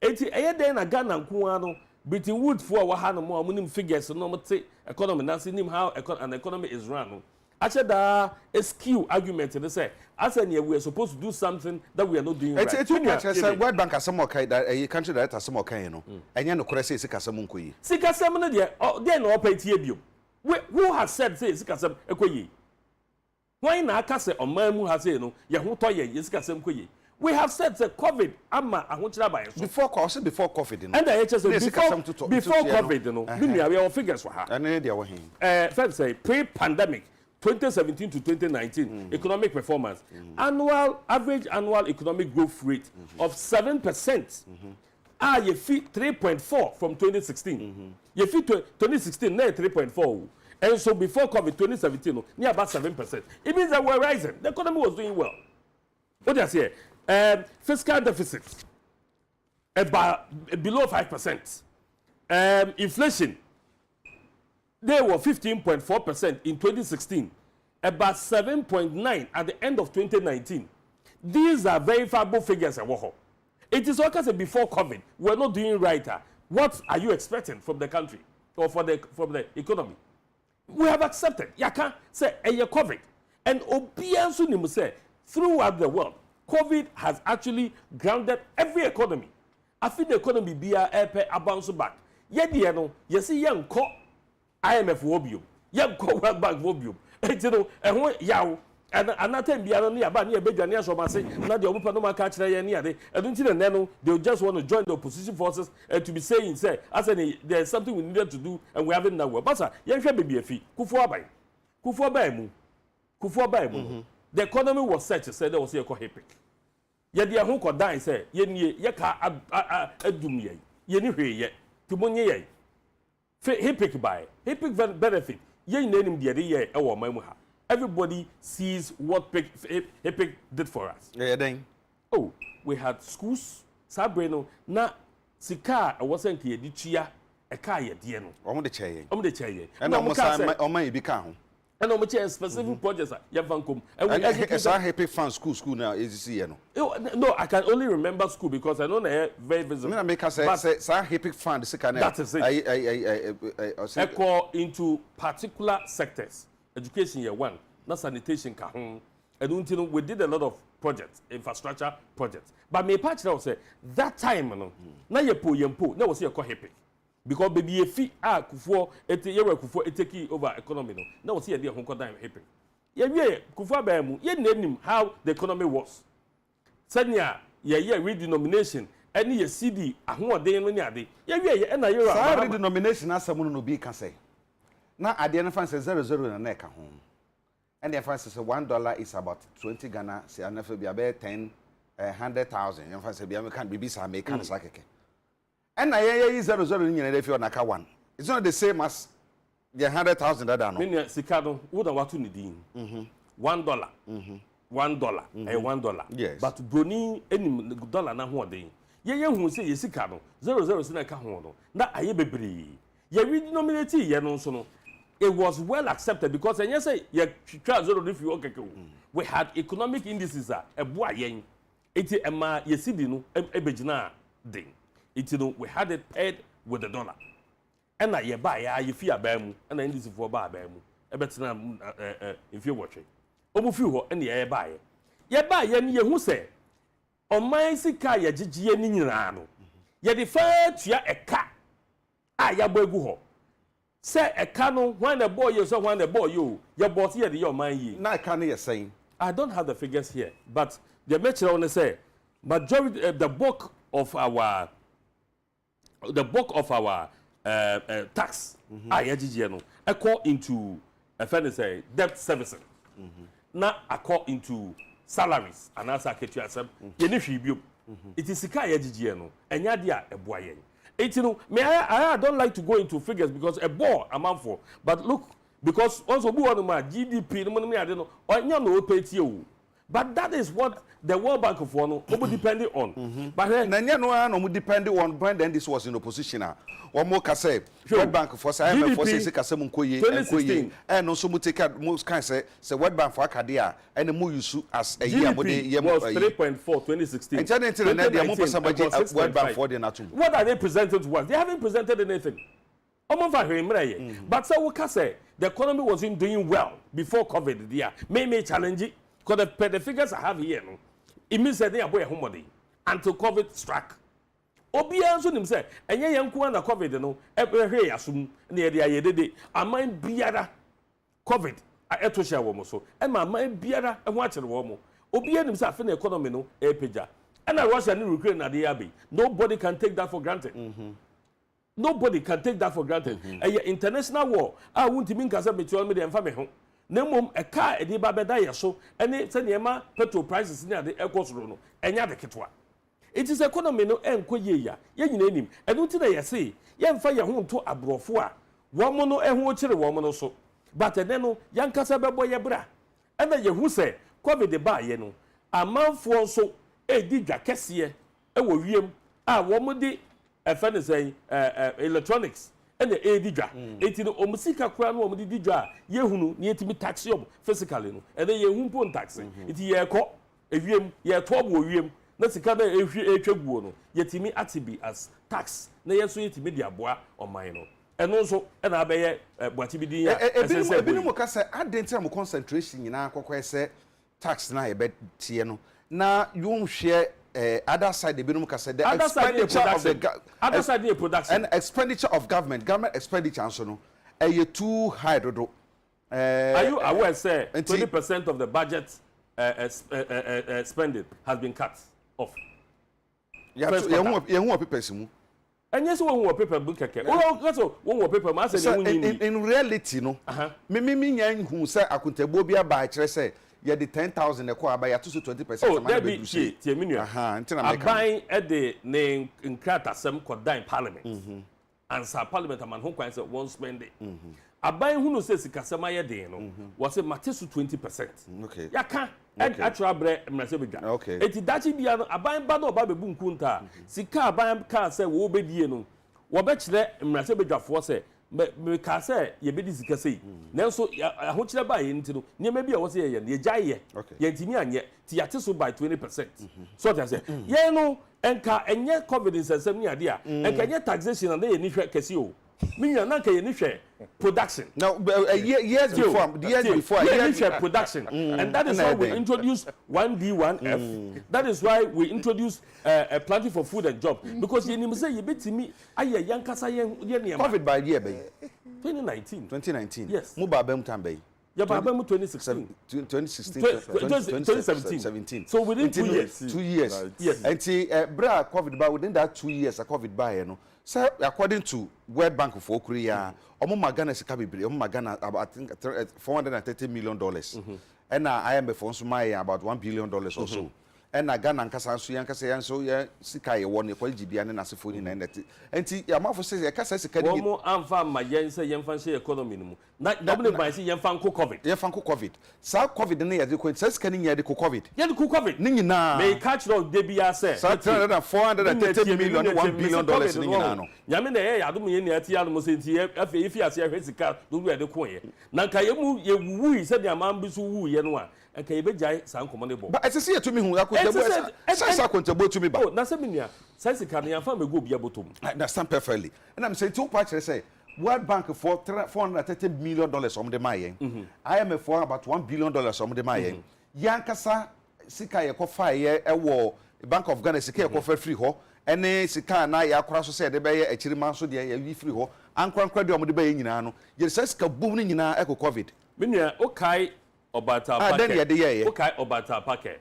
Eti den na Ghana nko no between wood for wa no more munim figures no mate economy na see nim how an economy is run no. Actually da a skill argument they say as we are supposed to do something that we are not doing right. It's say World Bank asem okay that a country director asem okay no. Enye no kore say sikasem nkoyi. Sikasem no there no pay tie bio. Who has said say sikasem ekoyi? Why na aka say oman mu ha say no ye ho to ye sikasem koyi. We have said that COVID ama ahunchira by before COVID no. And I just before COVID no. We are figures for her. And they are him. First say pre-pandemic 2017 to 2019 economic performance. Average annual economic growth rate of 7%. You fit 3.4 from 2016. You fit 2016 na 3.4. And so before COVID 2017 no, near about 7%. It means that we're rising. The economy was doing well. What do I say? Fiscal deficit about below 5%. Inflation, they were 15.4% in 2016, about 7.9 at the end of 2019. These are verifiable figures. It is okay before COVID, we're not doing right. What are you expecting from the country or from the economy? We have accepted. You can't say COVID. And Obiansu say throughout the world, COVID has actually grounded every economy. I think the economy be a bounce back. Yet, you see, young IMF wobium, young World Bank wobium. And when yaw, and another time, near big and Nsroma say, not the open catch there near the. I don't think they'll just want to join the opposition forces and to be saying, say, as there's something we needed to do and we haven't now. But, sir, young baby a fee, Kufuabai, the economy was such a said there was a co-epic. Yet the Ahunko die say, Ye ka adum ye, ye ni ye, to monye. Epic by epic benefit, ye name the idea our memoha. Everybody sees what Epic did for us. Yeah, then. Oh, we had schools, Sabreno, na Sika, I wasn't here, the chia, a car ye dieno. On the chair. And almost on my become. And on which specific projects you have come. And happy fan school now is you know. No, I can only remember school because I know they very visible. I make us say happy fan the second. That is it. I call into particular sectors. Education year one, not sanitation. And until we did a lot of projects, infrastructure projects. But me patch now say that time no, na ye po, na was ye ko happy. Because baby ye fi Kufuor Kufuor take over economy no. Na was ye dey hon ko dan happy. Ye Kufuor ba mu, ye name how the economy was. Sanya ye redenomination any ye CD ahoden no ni ade. Ye na ye sa redenomination asam no bi ka say. Na ade na fancy 00 na ka ho. And the fancy say $1 is about 20 Ghana, say an be about 100,000. And fancy be can be sa make kan sa keke. And na ye 00 ni na dey naka 1. It's not the same as the 100,000 that no. Me sika no wo da watu ni din. $1. $1. $1. Yes. But broni any dollar na ho den. Ye hu say ye sika no 00 si na ka ho no. Na aye bebre. Ye redenominate ye no so no. It was well accepted because and you say we had economic indices a boy yen. It ema yesidi no ebegina ding. It no we had it paid with the dollar. And na ye buy ya ye fi abamu and indices for ba abamu. Ebetina if you watch it. Omu fi ho and ye buy. Ye buy ye hu say oman sika ye gigye ni nyina no. Ye de fa tua eka a ya bogu ho. Say a cano when the boy you so when the boy you your boss here the your man ye. Na can you saying? I don't have the figures here, but the measure on say majority the bulk of our tax no accord into say debt servicing. Na accord into salaries and as I get you asem ye ni hwi it is sika ye gigye no enya dia eboa yen. You know, I don't like to go into figures because a ball amount for. But look, because also we want my GDP, no money I don't know, or no pay to you. But that is what the World Bank of no depending on. But then no depending on when then this was in opposition. One more can say World Bank for say for say kasem nkoye and no so take most can say World Bank for akadia and mu use as a year was 3.4 2016. And the World Bank for the natum. What are they presented to us? They haven't presented anything. But so we can say the economy wasn't doing well before COVID. Yeah, may challenge it because the figures I have here, no, it means that they are boy home until COVID struck. Obiara nso nim say enye yanku na COVID no ehwe yasum na ye dey ayedede aman biara COVID eto hia wo mo so e ma aman biara ho akere wo mo obiara nim say afa na economy no epeja and Russia and Ukraine na dey abi nobody can take that for granted. Nobody can take that for granted. International war wuntimi nkasa metio me dey mfa me ho na mom e car e dey ba beda ye so ene se niema petrol prices ni ade ekosoro no enya de ketwa. It is economy no enko ye ya ye nyina nim eno ti na ye say ye mfa ye ho nto abrofo a wo mo no eho kire wo mo no so but ene no yankasa bebo ye bra ena ye hu say COVID ba ye no amanfo so edi dwa kese e wo wiem a wo mo di efe ne say electronics ena edi dwa eti no omusika kura no wo mo di dwa ye hunu ne etimi tax yob physically no ena ye hu pon tax eti ye ko ewiem ye to bo wiem na sika na etwaguo no yetimi atibi as tax na yeso yetimi di aboa oman no eno nso na abeye boati bidin ya ebinu mo ka say adenti am concentration nyina kokwe say tax na tie no na you share other side ebinu mo ka say the expenditure of the other side the production and expenditure of government expenditure nso no too high dodo. Are you aware say 20% of the budget spending has been cut off? Yeah, you papers mu. And yes, one more paper book keke. Oh, that's one more paper. Ma say in reality no. Me nyan hu say akontabo bia ba kire say ye the 10,000 e ko aba ya to 20%. Oh, that be tie minua. Ntina make. Aban e de ne nkrata sem kodan parliament. And sa parliament man ho kwan say won spend it. Aban hu no say sikasema ye den no. Was say matesu 20%. Okay. Yaka actual bre mrase bedwa. Okay. Eti dachi bia no aban ba no ba bebu nkunta. Sika aban ka say wo bedie no. Wo be kire mrase bedwafo say me ka say ye bedi sika sei. Nanso aho kire ba ye ntino. Niam bia wo say ye ye gyaye. Ye ntimi anye ti yate so by 20%. So that say ye no enka enye covid sesem ni ade a enka enye taxation na ye ni hwe kesi o. Minya na ka ye share production. Now, years before, Production. And that is why we introduced 1D1F. That is why we introduced a planting for food and jobs. Because you say you bet me, aye, young Kasa, COVID by year, 2019. 2019. Yes. Muba Bemtambe. Yeah, but 2016. 2016, 2017. So within 2 years. 2 years. Right. Yes. And see, bra COVID by within that 2 years, a COVID by, you know. So according to World Bank of Korea, Magana is Magana about I think $430 million. And IMF also my about $1 billion or so. And Ghana and Kasansu Yankasa so yeah, Sikai won a Gibian and Asifuni and that. And see, your mouth says, I can't say, one more unfarm my yen say yen fancy economy. Not double by see yen fan COVID. Yen fan COVID. South COVID and the adequate says, can you COVID? Yen COVID. Nina may catch no debia say. $430 million, $1 billion in Yano. Yamine, I don't mean at Yalmo if you are a car, do we at the coin. Nankayamu, you woo, said the Amambus woo Yanua. And Kaybe sound commandable. But I see to me who I could to me. Oh, Nasaminia, Sassican, your family go be able to understand perfectly. And I'm saying two parts, I say, World Bank for $430 million on the Mayan. IMF for about $1 billion on the Mayan. Yankasa, Sika, Fire, a war, Bank of Ghana, Sika, free ho, and Sika, Naya, Cross said the Bay, a Chiriman, so the free ho, and Crancredi on the Bay in Ano. Yes, Saska booming in our echo COVID. Minia, okay. Obata packet. Okay, Obata packet.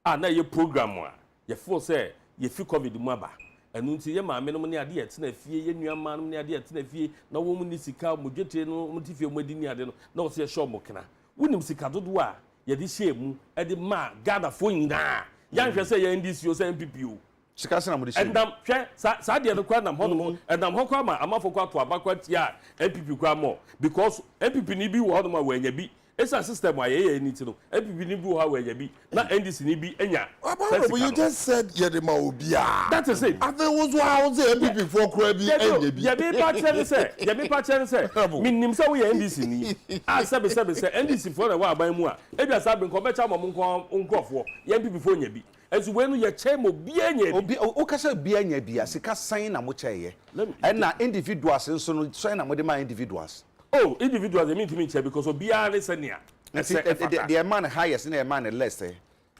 Na your program wa. Ye feel say ye feel COVID maba. Enu nti ye ma me no ne ade ete na fie ye nuama no ne ade ete na fie na wo mu ni sika mo dwetire no mo tifie mo adi ni ade no na wo se show mo kena. Wonim sika dodo a ye de hye mu e de ma Ghana fo nyina. Ya nhwe say ye NDC o say MPP o. Sika se na mo de hye. Endam hwe sa de no kwa nam ho no endam ho kwa ma amafo kwa to abakwa tia MPP kwa mo because MPP ni bi wo ho no ma wa nya bi. It's a system why you need to know. Every people how we be. Not NDC ni be enya. But you just said Yedema Obia. That is it. I think was what I was saying before Krabi and Yabi. Yabi patchen say. Yabi patchen say. Minim say we NDC ni. Ah sabe say NDC for the wa ban mu a. Ebia sabe nko becha mo nkofo. Yam people nya bi. Enso we no ye che mo bia nya bi. Obi o kasa bia nya bia sika san na mo che ye. And na individuals nso no so na mo de ma individuals. Oh, individuals, they mean to me, because Obia is near. The man highest and the man less. The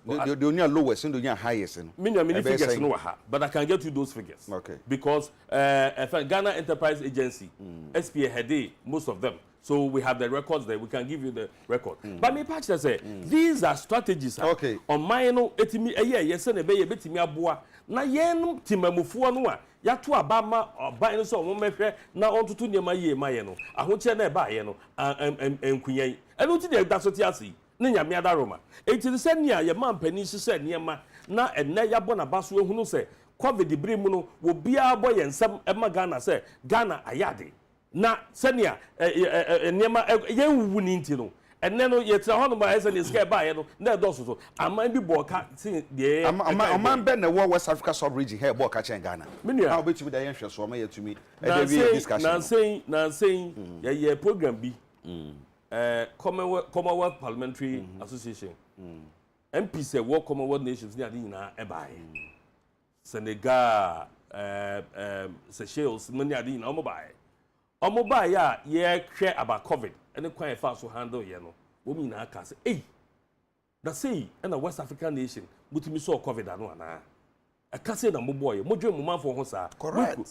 only lowest and the highest. Many figures, no, but I can get you those figures. Okay. Because Ghana Enterprise Agency, SPA had most of them. So we have the records there. We can give you the record. But me patch say these are strategies. Okay. On my no etimi yes and be betimi aboa. Na yen timamufuo no a yato abama oban so mo mehwe na ontutu niema ye maye no ahoche na eba ye no enkunyan eno ti de da so ti ase ne nyame adaroma enti se nia ye mampani hye niema na enne yabo na baso ehunu se COVID bri mu no wo bia bo ye nsam ema Ghana se Ghana ayade na se nia niema ye wuwu ni nti no enne no ye tra hono ba ese ni sky ba ye no na do so aman bi bo ka tin de aman be na wo West Africa sub region here bo ka chen Ghana how betumi da yen hwe so ma yetumi e dey we discussion na saying ye program bi Commonwealth Parliamentary Association MP say wo Commonwealth nations ni ade nyina e ba ye Senegal Seychelles many ade nyina omo ba ya ye hwe about COVID and quite fast to handle ye no wo mi na aka say eh that say and a West African nation mutimi so COVID anu ana aka say na mo boy mo dwe mo man for ho sa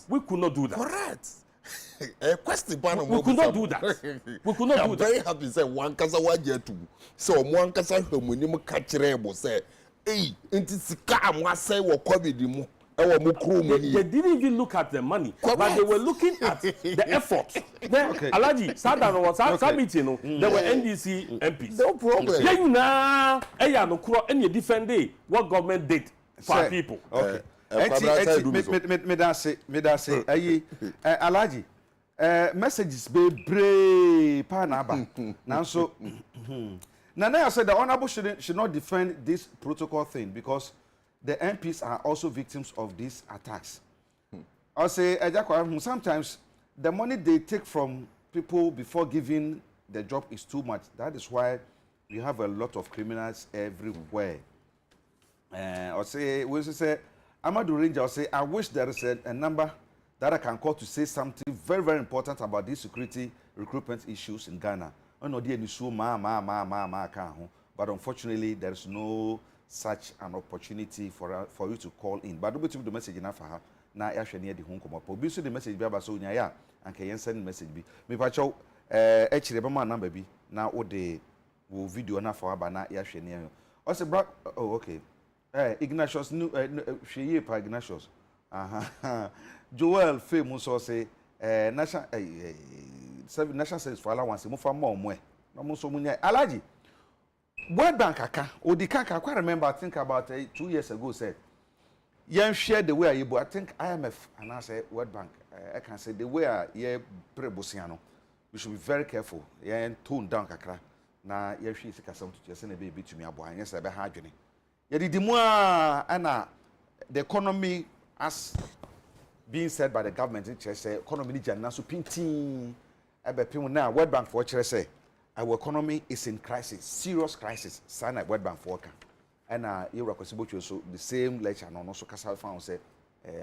we could not do that. Correct. A question we could not do that. We could not do that. I'm very happy say one kasa waje tu so one kasa hwemuni mo ka kire bo say eh enti sika mo asai wo COVID mu. They didn't even look at the money, but they were looking at the effort. Okay. Alaji, Sadan was meeting. There were NDC MPs. No problem. Yeah, you know, and you defend what government did for people. Okay. Me say, Alaji, messages be brave, panaba. Now so, Nana said the honorable should not defend this protocol thing because the MPs are also victims of these attacks. I'll say, sometimes the money they take from people before giving the job is too much. That is why we have a lot of criminals everywhere. I'll say, Amadou Ranger, I'll say, I wish there is a number that I can call to say something very, very important about these security recruitment issues in Ghana. But unfortunately, there is no such an opportunity for you to call in. But don't the message enough for her. Now, I shall near the home come up. But the message be about so yeah, and can send message be. Me pacho actually my number be now what the video na for ba na ya hwe ne yo o se bra oh okay Ignatius new hwe pa Ignatius Joel famous so say national national service for allowance mo fa mo e no mo so munya alaji World Bank aka odika ka I remember I think about 2 years ago said yen share the way I think IMF and I say World Bank I can say the way ye prebosiano we should be very careful yen tone down kakra na ye hwe sika sam to say na be bitumi abo anya say be ha adwene ye didi mu a the economy as being said by the government in say economy ni janna so pintin ebe pim na World Bank for chere say our economy is in crisis, serious crisis. Sana World Bank for worker. And you request so the same lecture and also Kasal found say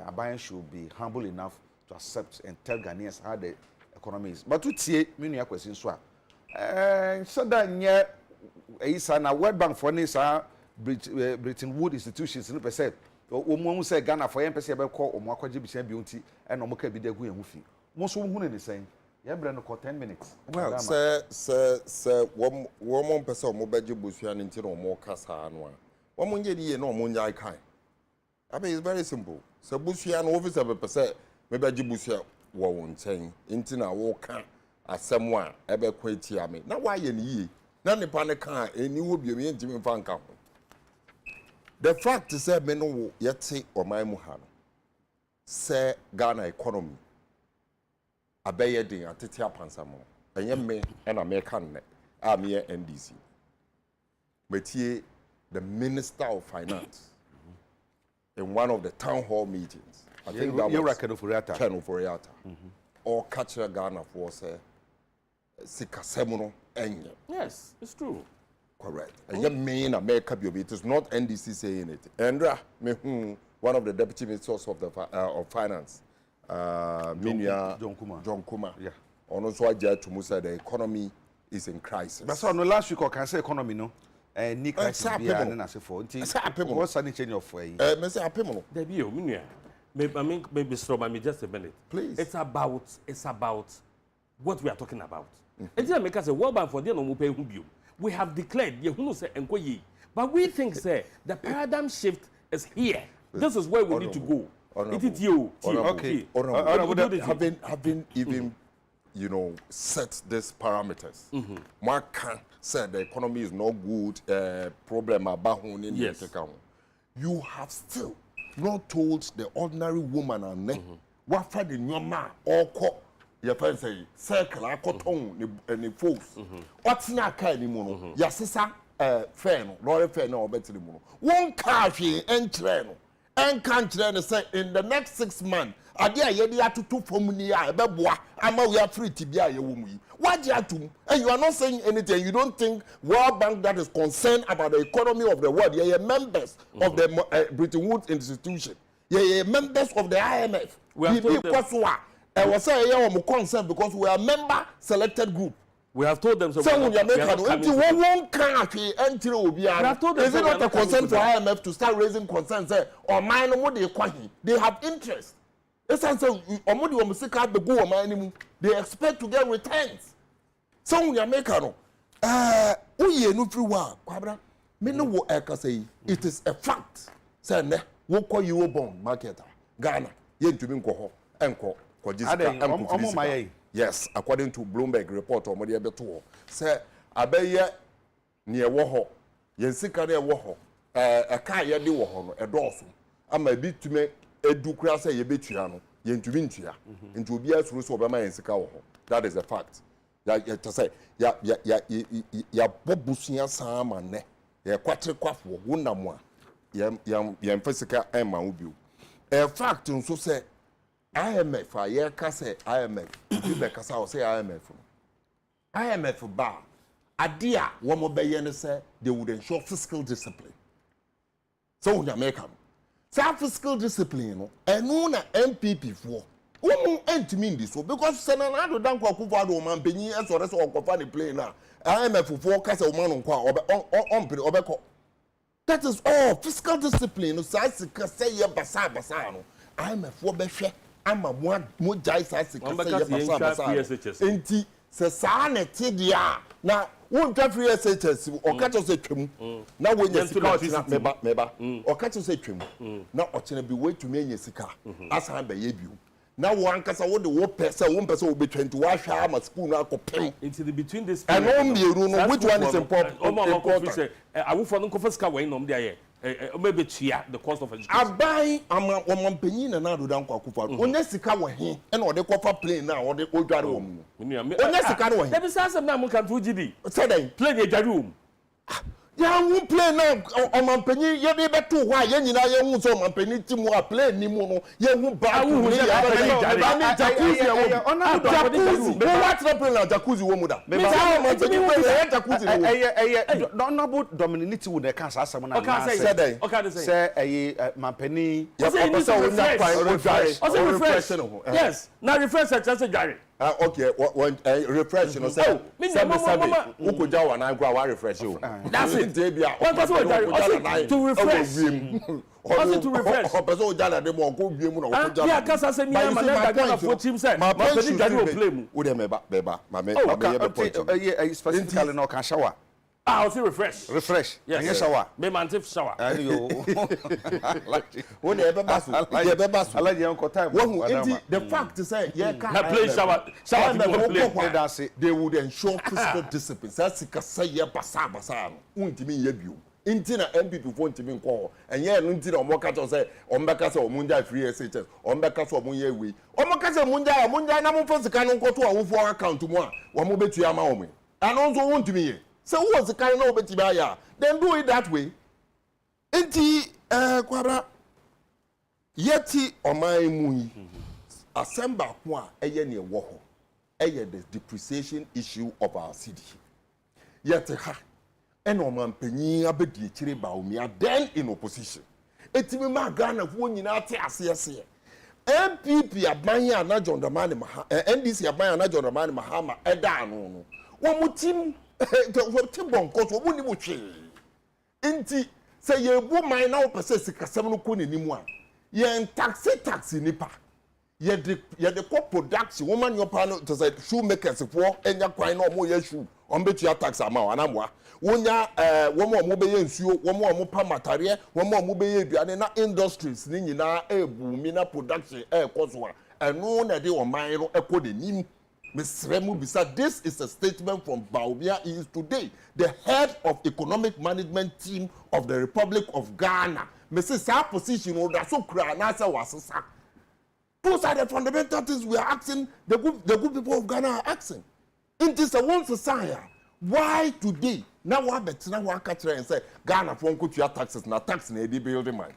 Abayan should be humble enough to accept and tell Ghanaians how the economy is. But to see many questions so that near a World Bank for Nisa Britain Wood institutions in the percent. Omo say Ghana for MPC call or Mwakwaji Bishan Beauty and Omoka be there going with you. Most of whom is saying. Yeah, Brenda, 10 minutes. Well, sir, one person more bedroom bushyan into no more cassa and one. One moon ye no moon yai kind. I mean, it's very simple. So bushyan office of a percent, maybe Jibusia won't saying, into a walk as someone ever quit me. Now, why ye? None upon a car, and you will be in Jimmy Van Camp. The fact is, that men yet say, or my Muhan, say Ghana economy. Abeye din atete apansamo enye me and American am here NDC metie the Minister of Finance in one of the town hall meetings. I think that was Ken Oforiata or Catcher Ghana for say Sikasemono enye. Yes, it's true. Correct. Enye me in America be it is not NDC saying it. Endra me one of the deputy ministers of the of finance John Kuma. Yeah. Also, I to Musa, the economy is in crisis. But so no last week I can say economy no. Ni crisis be and na say for. What's the change of way? Me say apemo. There be o maybe Nsroma me just a minute. Please. It's about what we are talking about. And then make us a World Bank for the no mo pay hu bio. We have declared ye hu no say enkoyi. But we think say the paradigm shift is here. This is where we need to go. It is you. Okay. Having even, you know, set these parameters. One can say the economy is not good. Problem about in yes. You have still not told the ordinary woman and what for the new man or co. Your friend say circle a cotton and the folks. What's not kind anymore? Your sister, fair no, lawyer fair no, better anymore. One car she entry. And country say in the next 6 months, adia yedi atutu formulia ebeboa ama we are free to be a woman. What you to? And you are not saying anything. You don't think World Bank that is concerned about the economy of the world. You are members of the Bretton Woods institution. You are members of the IMF. We have told them. I was saying you are concerned because we are member selected group. We have told them so. We have told them is it not a concern for IMF to start raising concerns? Or mine they have interest. They expect to get returns. So we are making it is a fact. Say what call you bond marketer Ghana yes, according to Bloomberg report or Modia Beto, say Abeye near Woho, Yensika de Woho, a car yadi Woho, a dorsum. I may be to make a ducrasa yebitiano, Yentuvintia, into Bias Russo Obama and Sikaho. That is a fact. To say, ya Bobusia Samane, ya Quatre Quaffo, Wundamwa, Yam Fessica and Maubu. A fact, and so say. IMF, I can say IMF. You say IMF. IMF bar. Adia, one more bayana say they would ensure fiscal discipline. So in America, fiscal discipline, and no MPP for Woman entimi ndi so because senana do dan kwa kufa do man penyi esore so okofa the plane na IMF for kasa woman nkwa obeko. That is all fiscal discipline. So I say ye basa no. IMF for behwe ama mo jai sa say ye basa. Enti se sa na te dia na won twa free SHS o ka to say twem na wonya sika o meba o ka to say twem na o chena bi we twem enya sika asa ba ye biu na one kasa wo de wo pesa wo pesa wo be 21 hwa ma school na akopem into the between this and on bieru no which one is important awufo no kofa sika wey no mde aye maybe tia the cost of education abai amampanyin na do dan kwa kufa onya sika wo he na o de kofa plane na o de odware wo mu onya sika no wo he dem say asem na mo kan to gidi say den plane e dware wo mu ya hu plane na omampanyin ye de beto ho a ye nyina ye hu so omampanyin ti mu a plane ni mu no ye hu ba hu ni ya ba ni jacuzzi wo ona do jacuzzi no what the plane na jacuzzi wo mu da me sa omampanyin plane ya jacuzzi wo honorable Dominic wo de ka sa asem na say mampanyin ya ko so wonya kwan wo dware refresh yes na refresh just dware okay when refresh no say sabe ukoja wa na gwa wa refresh o that's it what was to refresh also to refresh person o jala de mo ko bie mu na o jala ya kasa se mi na na Ghana for team say ma pedi jari o play mu o de meba ma me ye point specifically no can shower I also refresh. Yes. And shower. Me man shower. Ayo. When you ever basu. I like your time. The fact is say yeah can play shower they would ensure physical discipline. That's say yeah basa no. Untimi ye bio. Inti na MPP for ntimi nko. Enye no nti na omoka to say ombeka say omunja free SHS. Ombeka say omunye we. Omoka say munja na mo fosika no nko to awofo account mu a wo mo betu ama wo me. Ano nso untimi ye. So who was the kind of betibaya? Then do it that way. Enti kwara yeti omai mui assemble kwa eye ne wo ho. Eye the depreciation issue of our city. Yeti ha eno mampanyin abedi chire ba omia then in opposition. Etimi ma Ghana fo nyina ate ase MPP abanya na John Dramani Mahama NDC abanya na John Dramani Mahama eda anu no. Wo mutim Timbon cause we ni mutwe nti say ye bu man na opese sikasem no ko nenimu a ye taxi nipa ye de ko production woman your pan to say shoemakers for enya kwan na omo ye shoe on betu ya tax ama anamwa wonya womo be ye nsuo womo pa matare womo be ye aduane na industries ni nyina ebu mi na production koso a eno na de o man no ekodenim. This is a statement from Baumia. He is today the head of economic management team of the Republic of Ghana. Mrs. position those are the fundamental things we are asking, the good people of Ghana are asking. It is a one society. Why today? Now what better now one catch and say Ghana won't cut your taxes, now tax in the building man.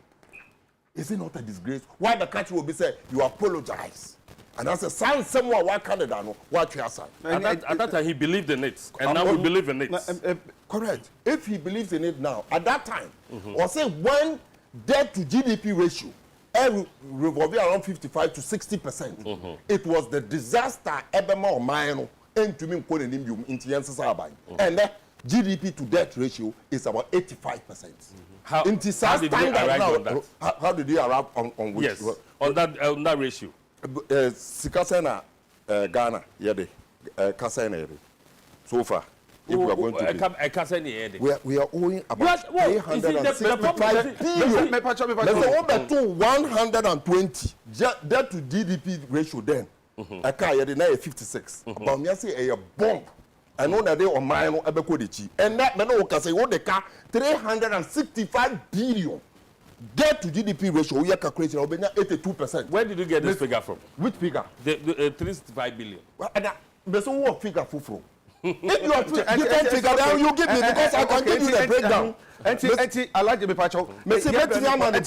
Is it not a disgrace? Why the country will be say you apologize? And as a son, someone what Canada no what you say. At that time he believed in it, and now we believe in it. Correct. If he believes in it now, at that time, or say when debt to GDP ratio revolving around 55 to 60%, it was the disaster ebema or mine and to me into and GDP to debt ratio is about 85%. How did they arrive on that? How did they arrive on which? Yes, on that ratio. Sikasena Ghana yede kasena yede so far if we are going to we are owing about 365 billion. Let's say 120 debt to GDP ratio then aka yede na 56 about me say a bomb. I know that they on my no ebekodichi and that no can say what the car 365 billion. Debt to GDP ratio, we are calculating 82%. Where did you get this figure from? Which figure? The 365 billion. Well, there's no figure from. If you are different figure, then you give me because I can give you the breakdown. I like the pacho. The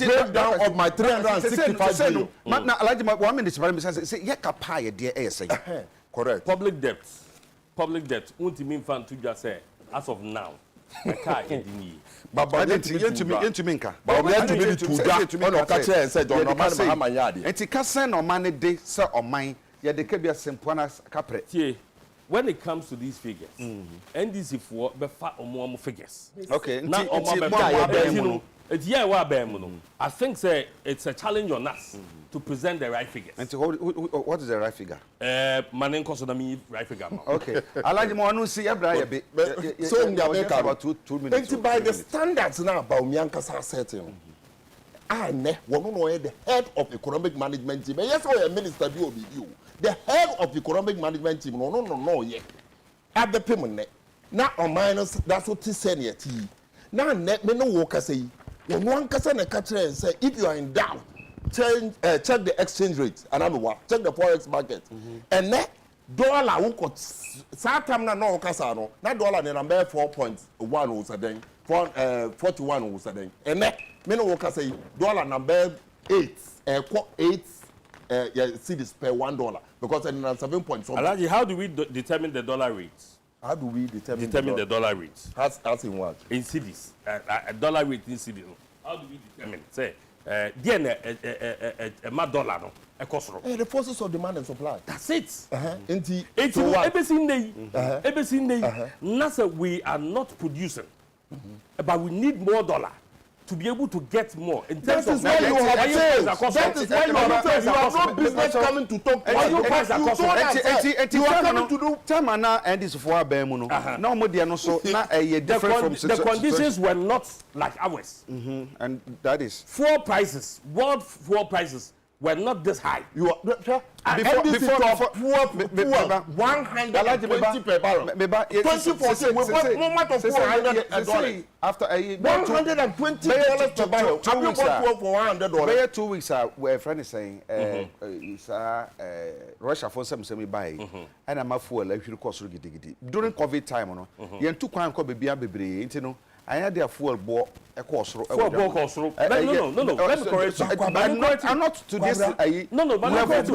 breakdown of my 365 billion. Now, I like the 1 minute. Say, yeah, dear, say. Correct. Public debt. Ultimate fan to just say, as of now, car edini baba yentumi nka baba yentumi tuda ono ka kire ense John Norman Mahama yade enti ka sen no man de se oman ye de ka bia sempona kapre tie when it comes to these figures NDC for be fa omo figures okay na omo be I think say it's a challenge on us to present the right figures. And what is the right figure? Manen kosonomi right figure. Okay. Alaji mo anu si ebra ye be. So we are about 2 minutes. And by the standards now about Miankasa setting. Ne wono no the head of economic management team. Yes, we are minister bi obi you. The head of economic management team no ye. At the payment na on minus that's what he said here. Now net me no work say. When one person and say if you are in doubt, check the exchange rate and check the forex market. And net dollar who got Satam no casano, not dollar the number 4.1 was a day, 41 was a day. And net me no work say dollar number 8 cedis per $1 because in 7 point something. Alaji, how do we determine the dollar rates? How do we determine the dollar rates? As in what? In cities. A dollar rate in cities. How do we determine? Say, a dollar no, a cost. The forces of demand and supply. That's it. It's everything day. Nasa, we are not producing, but we need more dollar to be able to get more. In terms that is why you have sales. That is why you have sales. You have no business coming to talk. You coming to do. Tamana and this for Bemuno. No more no so na a different from the conditions were not like ours. And that is world fuel prices were not this high. You are before 120 per barrel. 2014 we bought moment of $400 after $120 per barrel. Have you bought for $100? 2 weeks where friend is saying Russia for some buy and I'm a fuel actually cost during COVID time no yen two kwan ko bebia bebre nti no I had their fuel bought a course. No. Let me correct you. I'm not to this. No, but not to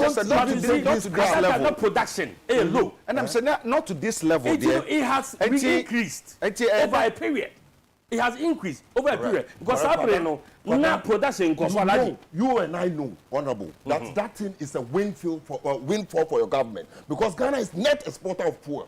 this level. Production. Low. And I'm saying not to this level. It has increased over a period. It has increased over a period because now production costs. You and I know, Honorable, that thing is a windfall for your government because Ghana is net exporter of fuel.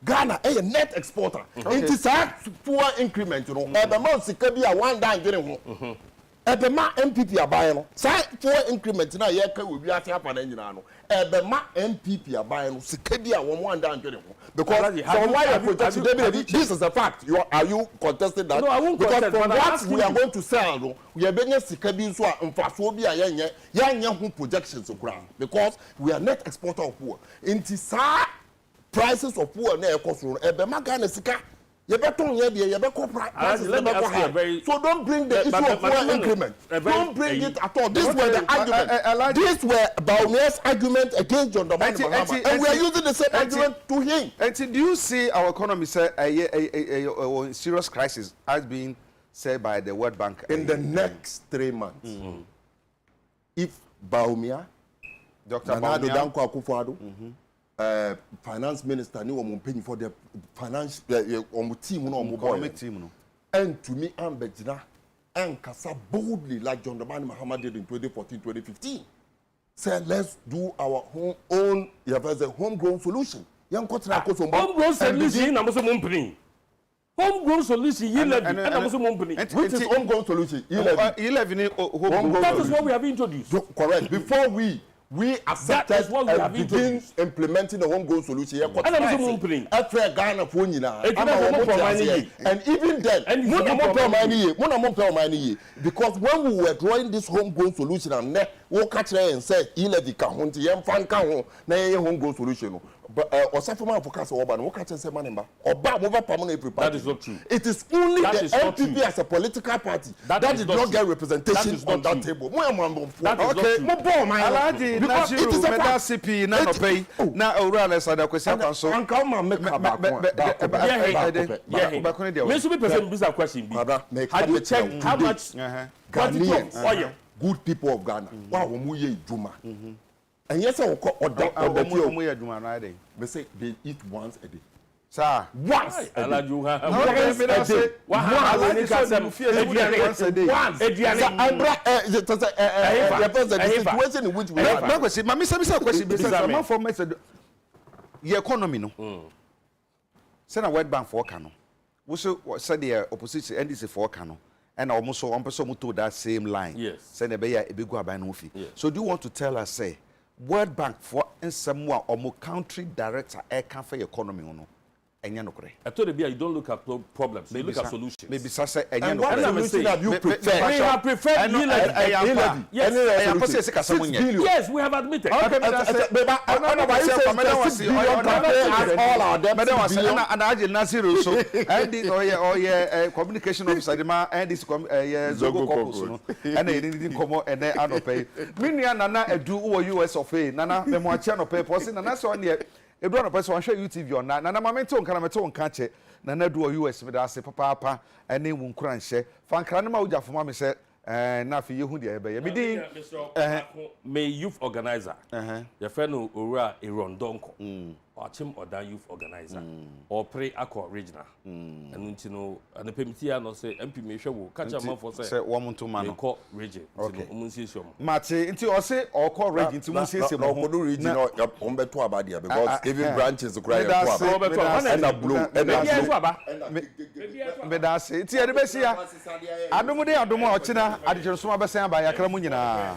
Ghana is a net exporter. It is a fuel increment, you know. The month it could be a one down getting home. The ma MPP are buying. Say fuel increment now. Yeah, will be at happen engine. The ma MPP are buying. Sikebia one down getting home. Because so why are protecting this is a fact. Are you contesting that? No, I won't because contest. from what we are going to sell, we are being Sikebi so unfasobi who projections because we are net exporter of fuel. Into prices of fuel na ekoso ebe magana sika you better prices so don't bring the issue of fuel increment. Don't bring it at all. This were the argument. This were Baume's argument against John Dramani Mahama, and we are using the same argument to him. And do you see our economy say a serious crisis as being said by the World Bank in the next 3 months? If Baumia, Dr. Nana Danko Akufo-Addo, finance minister ni woman paying for the finance team economic team no, and to me ambegina and kasa boldly like John Dramani Mahama did in 2014-2015 said let's do our own homegrown solution. Homegrown solution na muso mumpini. Homegrown solution which is homegrown solution 11 that is what we have introduced. Correct. Before we accepted and begin implementing the homegrown solution. Ghana for and even then, because when we were drawing this homegrown solution and we catch and say, homegrown solution. But Osafuma focus over and catch and say manamba or permanent. That is not true. It is only the NPP as a political party that did not get representation on that table. Okay, Najiru, Meda CP, na no pay, na Ora Lesada question so. Have you checked how much Ghanaians, oil, good people of Ghana, wow, muye juma. And yes, I will call or say they eat once a day. Sir. Once. Alaju ha. Once a day. Once a day. The situation in which we are. No question. Mama say question. Some for me said the economy no. Say na World Bank for Kano. We said the opposition NDC for Kano. And almost so one person to that same line. Yes. Say na be ya e be go aban no fi. So do you want to tell us say World Bank for someone or more country director air can for economy no? I told you, you don't look at problems, you look at solutions. Maybe say and what solution have you preferred? We have preferred Yes, we have admitted. Okay, communication officer and this Zogo caucus and they didn't come out and they are not pay. Minia Nana do US of A Nana Memoachano papers and that's one year. E do na person hwe YouTube on na na mamento nka na meto nka che na na do US me da se papa ene wu nkura nhye fa nkra na ma ujafo ma me se na fi yehu de ebe ye me din me youth organizer your friend Owura Erondonko Ochim Odan youth organizer or pray akọ regional enu nti no na pemiti ya no se MP me hwe wo kacha man for say wo monto ma no ko region omun siesie mo mate nti o se okọ region nti mun siesie mo no region on beto abadia because even branches cry and blue and me da se nti e de be sia adomu de adomu a ochina Adekye Nsroma be san ba yakra mu nyina